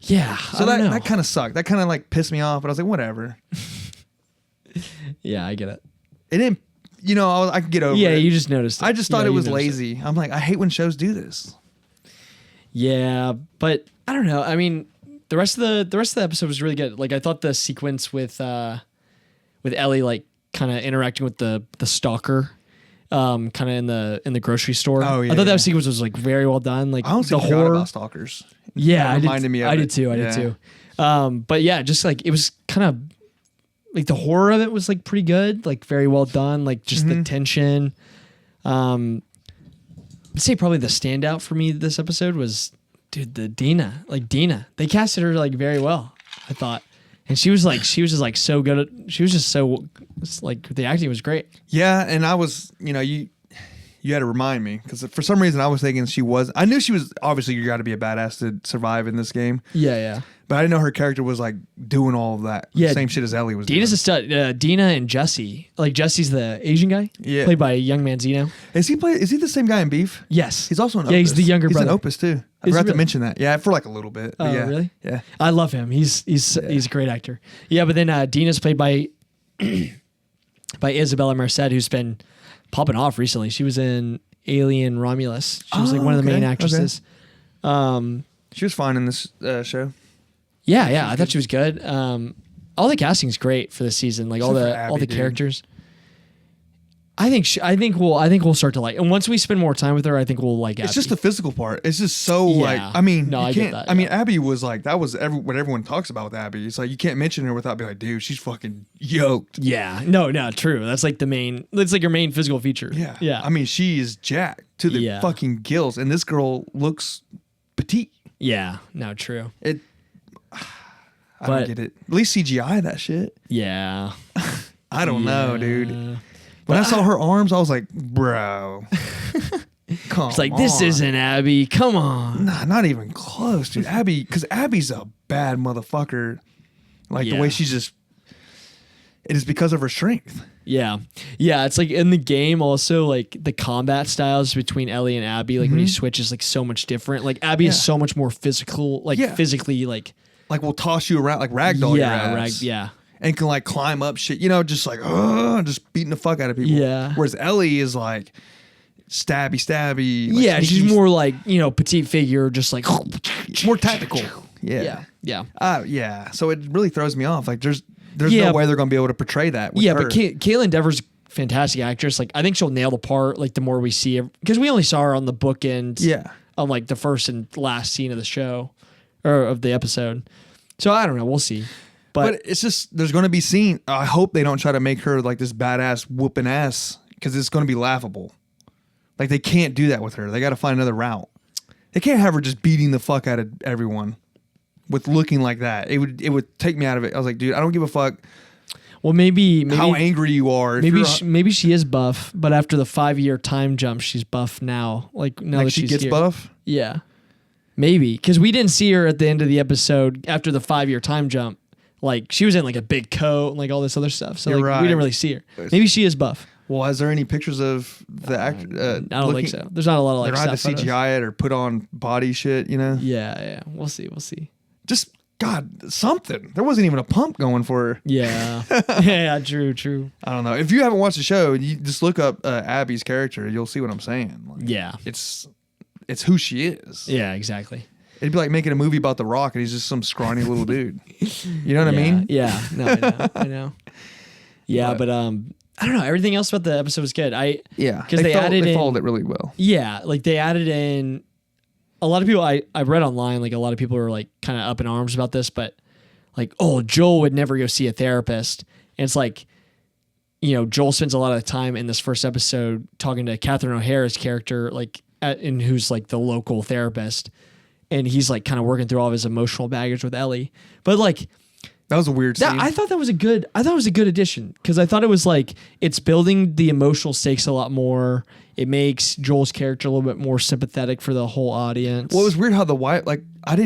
Yeah. So that kind of sucked. That kind of like pissed me off. But I was like, whatever. Yeah, I get it. It didn't. You know, I could get over it. Yeah, you just noticed it. I just thought Yeah, it you was noticed lazy. I'm like, I hate when shows do this. Yeah, but I don't know. I mean, the rest of the episode was really good. Like I thought the sequence with Ellie like kind of interacting with the stalker, kind of in the grocery store. Oh, yeah, I thought yeah. that sequence was like very well done. Like I don't the think horror about stalkers. Yeah, That reminded me of I it. did too. I Yeah. did too. But yeah, just like it was kind of like the horror of it was like pretty good, like very well done. Like just the tension. I'd say probably the standout for me this episode was, dude, the Dina. Like Dina, they casted her like very well, I thought, and she was just like so good. She was just so like the acting was great. Yeah, and I was, you know, you had to remind me because for some reason I was thinking she was. I knew she was. Obviously, you got to be a badass to survive in this game. Yeah. But I didn't know her character was like doing all of that. Yeah. Same shit as Ellie was. Dina's doing. a stud. Dina and Jesse. Like Jesse's the Asian guy. Yeah. Played by Young Manzino. Is he the same guy in Beef? Yes. He's also an Opus. Yeah, he's the younger he's brother. He's an Opus too. I Is he forgot to really? mention that. Yeah, for like a little bit. Oh, yeah. really? Yeah. I love him. He's a great actor. Yeah, but then Dina's played by Isabella Merced, who's been popping off recently. She was in Alien Romulus. She was like one of the main actresses. She was fine in this show. Yeah, I thought she was good. All the casting's great for this season. Like all Except for the Abby, dude. characters. I think we'll start to like, and once we spend more time with her, I think we'll like Abby. It's just the physical part. It's just so Yeah. like. I mean, No, you I get can't. that, I mean, yeah. Abby was like that was what everyone talks about with Abby. It's like you can't mention her without being like, dude, she's fucking yoked. Yeah, no, true. That's like that's like your main physical feature. Yeah. I mean, she is jacked to the Yeah. fucking gills, and this girl looks petite. Yeah, no, true. I don't get it. At least CGI that shit. Yeah. I don't know, dude. Yeah. When I saw her arms, I was like, bro. Come It's like, this on. isn't Abby. Come on. Nah, not even close, dude. Because Abby's a bad motherfucker. Like the Yeah. way she's just. It is because of her strength. Yeah. Yeah. It's like in the game also, like the combat styles between Ellie and Abby, like when you switch is like so much different. Like Abby is so much more physical, like physically, like. Like we'll toss you around, like ragdoll your Yeah. ass. Yeah. And can like climb up shit, you know, just like, just beating the fuck out of people. Yeah. Whereas Ellie is like stabby. Like Yeah. She's sneaky, more like, petite figure, just like. more tactical. Yeah. Yeah. So it really throws me off. Like there's Yeah. no way they're gonna be able to portray that. With Yeah. her. But Caitlin Dever's a fantastic actress. Like I think she'll nail the part, like the more we see her. Because we only saw her on the bookend. Yeah. On like the first and last scene of the show or of the episode. So I don't know. We'll see. But it's just there's going to be scene. I hope they don't try to make her like this badass whooping ass because it's going to be laughable. Like they can't do that with her. They got to find another route. They can't have her just beating the fuck out of everyone with looking like that. It would take me out of it. I was like, dude, I don't give a fuck. Well, maybe how angry you are. If Maybe she is buff, but after the 5-year time jump, she's buff now. Like now that she she's gets here. buff. Yeah, maybe because we didn't see her at the end of the episode after the 5-year time jump. Like she was in like a big coat and like all this other stuff. So You're like, right. we didn't really see her. Maybe she is buff. Well, is there any pictures of the actor? I don't think so. There's not a lot of like they don't have to stuff. CGI it or put on body shit. You know. Yeah. We'll see. Just God, something. There wasn't even a pump going for her. Yeah. Yeah. True. I don't know. If you haven't watched the show, you just look up Abby's character. You'll see what I'm saying. Like, Yeah. It's who she is. Yeah. Exactly. It'd be like making a movie about The Rock and he's just some scrawny little dude. You know what I mean? Yeah. No, I know. Yeah, but I don't know. Everything else about the episode was good. Yeah. Because they followed it really well. Yeah, like they added in a lot of people I read online, like a lot of people are like kind of up in arms about this, but like, oh, Joel would never go see a therapist. And it's like, Joel spends a lot of the time in this first episode talking to Catherine O'Hara's character, like and who's like the local therapist. And he's like kind of working through all of his emotional baggage with Ellie. But like That was a weird scene. I thought it was a good addition because I thought it was like it's building the emotional stakes a lot more. It makes Joel's character a little bit more sympathetic for the whole audience. Well, it was weird how the wife, like, I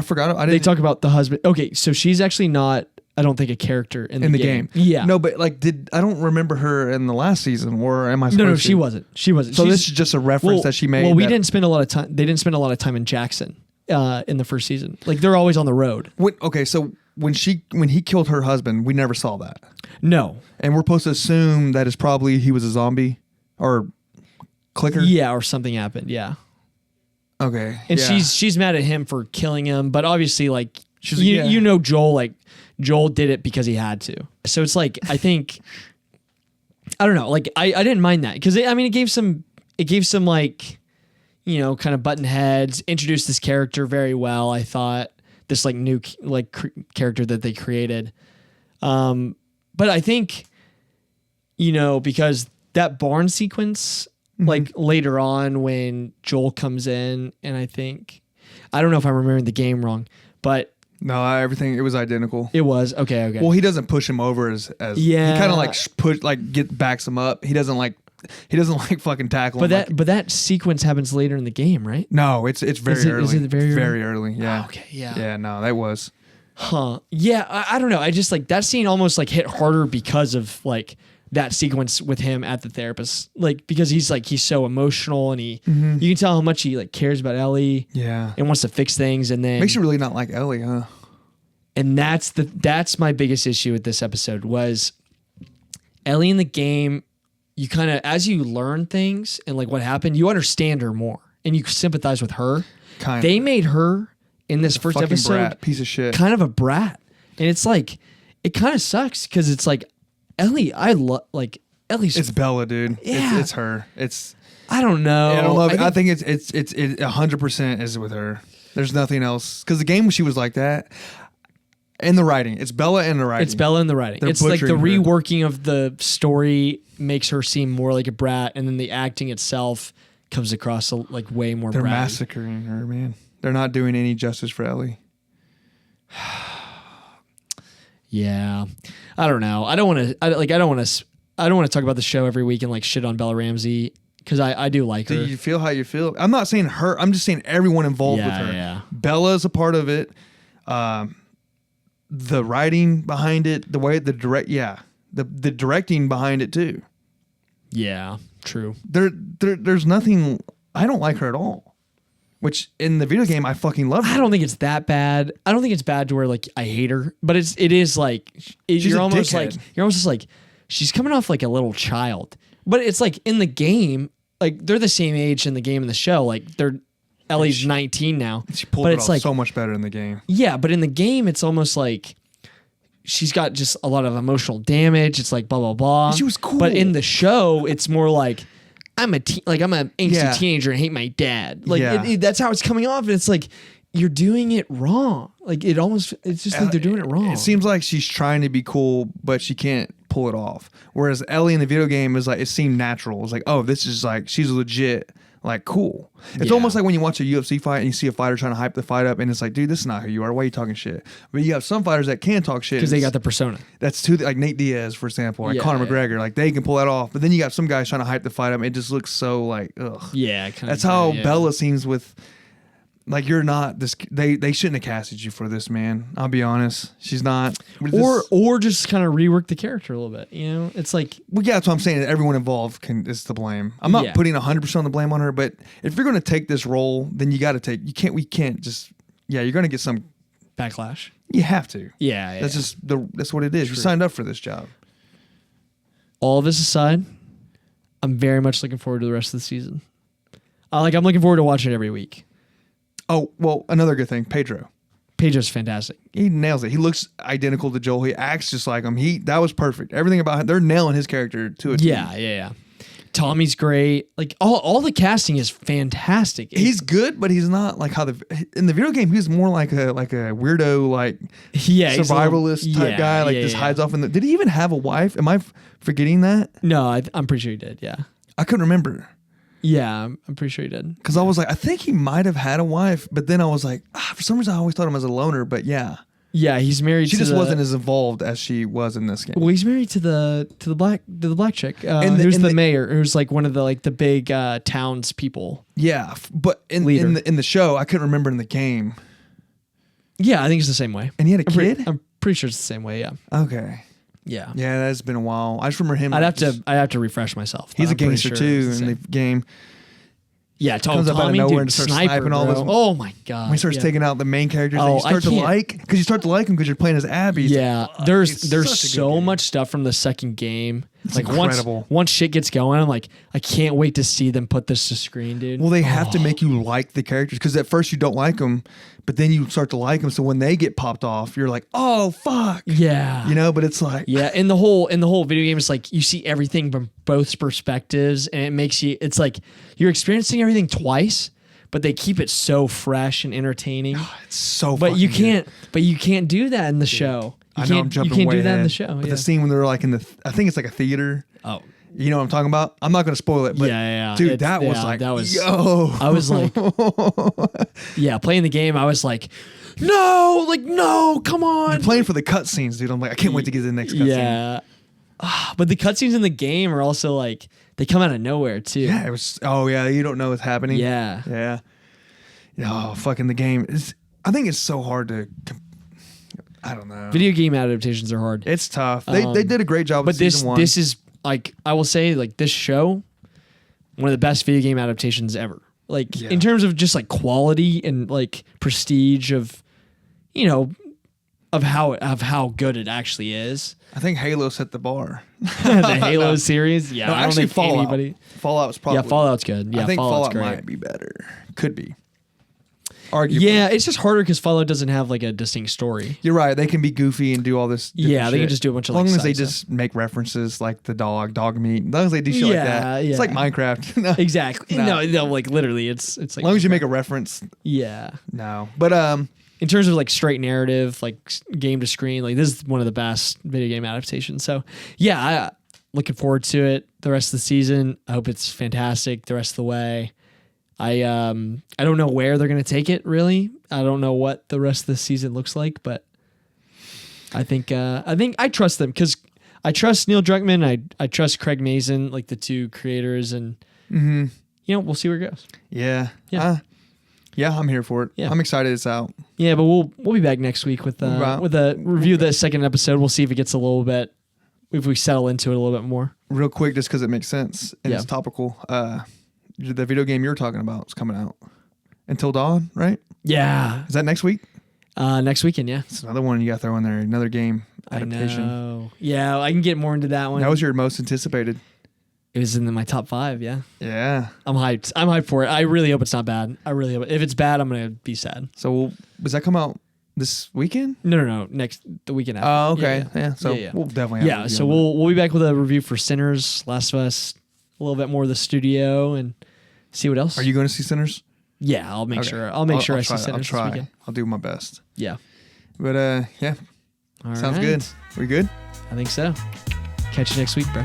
forgot. They talk about the husband. Okay, so she's actually not, I don't think, a character in the game. Yeah. No, but like, I don't remember her in the last season, or am I supposed to? No, she wasn't. She wasn't. So this is just a reference that she made. Well, they didn't spend a lot of time in Jackson in the first season. Like, they're always on the road. So when he killed her husband, we never saw that. No. And we're supposed to assume that he was a zombie or clicker. Yeah, or something happened. Yeah. Okay. And yeah. she's mad at him for killing him, but obviously, like, you know, Joel did it because he had to. So it's like, I think, I don't know, like, I didn't mind that because it gave some like, you know, kind of button heads, introduced this character very well. I thought this like new like character that they created. But I think, you know, because that barn sequence, like later on when Joel comes in, and I don't know if I'm remembering the game wrong, but no, everything, it was identical. It was okay. Well, he doesn't push him over as he kind of like backs him up. He doesn't like fucking tackle him. But that sequence happens later in the game, right? No, it's very early. Is it very early? Yeah. Oh, okay. Yeah. Yeah. No, that was. Huh. Yeah. I don't know. I just like that scene almost like hit harder because of like that sequence with him at the therapist, like because he's so emotional and you can tell how much he like cares about Ellie. Yeah. And wants to fix things, and then makes you really not like Ellie, huh? And that's my biggest issue with this episode was Ellie in the game. You kind of, as you learn things and like what happened, you understand her more and you sympathize with her. They made her in this first episode brat, piece of shit, kind of a brat, and it's like it kind of sucks because it's like Ellie. I love like Ellie's. It's Bella, dude. Yeah, it's her. I don't know. I don't love it. I think it's 100% is with her. There's nothing else because the game she was like that. And the writing. It's Bella and the writing. It's Bella and the writing. It's like the reworking of the story makes her seem more like a brat, and then the acting itself comes across like way more They're bratty. massacring her, man. They're not doing any justice for Ellie. Yeah. I don't know. I don't want to talk about the show every week and like shit on Bella Ramsey because I do like her. Do you feel how you feel? I'm not saying her. I'm just saying everyone involved with her. Yeah. Bella's a part of it. The writing behind it, the way the directing behind it too. Yeah, true. There's nothing. I don't like her at all. Which in the video game I fucking love her. I don't think it's that bad. I don't think it's bad to where like I hate her, but it is like you're almost just like she's coming off like a little child. But it's like in the game, like they're the same age in the game and the show. Like Ellie's 19 now. She pulled it off so much better in the game. Yeah, but in the game, it's almost like she's got just a lot of emotional damage. It's like blah blah blah. She was cool. But in the show, it's more like I'm an angsty teenager and hate my dad. Like that's how it's coming off. And it's like you're doing it wrong. Like it's just like they're doing it wrong. It seems like she's trying to be cool, but she can't pull it off. Whereas Ellie in the video game is like it seemed natural. It's like, oh, this is like she's legit. Like cool. It's almost like when you watch a UFC fight and you see a fighter trying to hype the fight up, and it's like, dude, this is not who you are. Why are you talking shit? But you have some fighters that can talk shit because they got the persona. That's too like Nate Diaz, for example, like Conor McGregor. Like they can pull that off. But then you got some guys trying to hype the fight up. It just looks so like ugh. Yeah, that's how Bella seems with. Like you're not this. They shouldn't have casted you for this, man. I'll be honest. She's not. Or just kind of rework the character a little bit. You know, it's like that's what I'm saying. Everyone involved is to blame. I'm not putting 100% of the blame on her, but if you're going to take this role, then you got to take. We can't just. Yeah, you're going to get some backlash. You have to. Yeah. That's that's what it is. True. You signed up for this job. All of this aside, I'm very much looking forward to the rest of the season. I'm looking forward to watching it every week. Oh, well, another good thing, Pedro. Pedro's fantastic. He nails it. He looks identical to Joel. He acts just like him. That was perfect. Everything about him, they're nailing his character to a T. Yeah. Tommy's great. Like all the casting is fantastic. He's good, but he's not like in the video game he's more like a weirdo survivalist type guy. Just hides off in the. Did he even have a wife? Am I forgetting that? No, I'm pretty sure he did. Yeah, I couldn't remember. Yeah, I'm pretty sure he did. Because I was like, I think he might have had a wife, but then I was like, for some reason I always thought him as a loner. But yeah, Yeah, he's married. She to just the, wasn't as involved as she was in this game. Well, he's married to the black chick. And Who's the mayor? Who's like one of the big towns people. Yeah, but in the show, I couldn't remember in the game. Yeah, I think it's the same way. And he had a kid? I'm pretty sure it's the same way. Yeah. Okay. Yeah. Yeah, that's been a while. I just remember him. I'd have to refresh myself. He's a I'm pretty gangster sure too it's in the game. Yeah, Comes up out of Tommy, nowhere dude, and starts sniper, sniping all bro. this. Oh my god! When he starts taking out the main characters, that Oh, you start to I can't- like because you start to like him because you're playing as Abby. It's Yeah, like, there's it's such a good so game. much stuff from the second game. It's like incredible. once shit gets going, I'm like, I can't wait to see them put this to screen, dude. Well, they have to make you like the characters because at first you don't like them, but then you start to like them. So when they get popped off, you're like, oh fuck, Yeah, you know. But it's like, yeah. In the whole video game, it's like you see everything from both perspectives, and it makes you. It's like you're experiencing everything twice, but they keep it so fresh and entertaining. it's so. But you fucking good. can't. But you can't do that in the show. You I know I'm can't- jumping You can't way do that in the ahead. show. But Yeah. the scene when they're like in the, I think it's like a theater. Oh. You know what I'm talking about? I'm not going to spoil it, but Yeah. dude, It's- that was yeah, like, that was. yo. I was like, yeah, playing the game. I was like, no, come on. You're playing for the cutscenes, dude. I'm like, I can't wait to get to the next cutscene. Yeah. But the cutscenes in the game are also like they come out of nowhere too. Yeah, it was. Oh yeah, you don't know what's happening. Yeah. Yeah. Oh, fucking the game. I think it's so hard to. I don't know. Video game adaptations are hard. It's tough. They did a great job. But with season one. this is like I will say like this show, one of the best video game adaptations ever. Like Yeah. in terms of just like quality and like prestige of, of how good it actually is. I think Halo set the bar. The Halo series, yeah. No, I don't actually, think Fallout. anybody. Fallout's probably. Yeah, Fallout's good. Yeah, I think Fallout's Fallout great. might be better. Could be. Arguably. Yeah, it's just harder because Fallout doesn't have like a distinct story. You're right. They can be goofy and do all this. different Yeah, they can shit. just do a bunch of, as long like, as they side just make references like the dog meat. As long as they do shit like that. Yeah, It's like yeah. Minecraft. No. Exactly. No. No, like literally, it's like As long as you make a reference. yeah. No. But In terms of like straight narrative, like game to screen, like this is one of the best video game adaptations. So yeah, I looking forward to it. The rest of the season, I hope it's fantastic the rest of the way. I don't know where they're gonna take it. Really, I don't know what the rest of the season looks like, but I think I trust them because I trust Neil Druckmann. I trust Craig Mazin, like the two creators, and we'll see where it goes. yeah. Yeah. Yeah, I'm here for it. Yeah. I'm excited it's out. Yeah, but we'll be back next week with a review of the second episode. We'll see if it gets a little bit, if we settle into it a little bit more. Real quick, just because it makes sense and Yeah. it's topical. The video game you're talking about is coming out. Until Dawn, right? Yeah, Is that next week? next weekend. Yeah, It's another one you got to throw in there. Another game adaptation. I know. Yeah, I can get more into that one. That was your most anticipated. It was in my top 5. Yeah, Yeah. I'm hyped. I'm hyped for it. I really hope it's not bad. I really hope. If it's bad, I'm gonna be sad. So does that come out this weekend? No. The weekend after. Oh, okay. Yeah. So Yeah. we'll definitely have a Yeah. review So on that. we'll be back with a review for Sinners, Last of Us, a little bit more of the studio, and see what else. Are you going to see Sinners? Yeah, I'll make Okay. sure. I'll make sure I see try. Sinners I'll this try. weekend. I'll do my best. Yeah. But yeah, All sounds right. good. We good? I think so. Catch you next week, bro.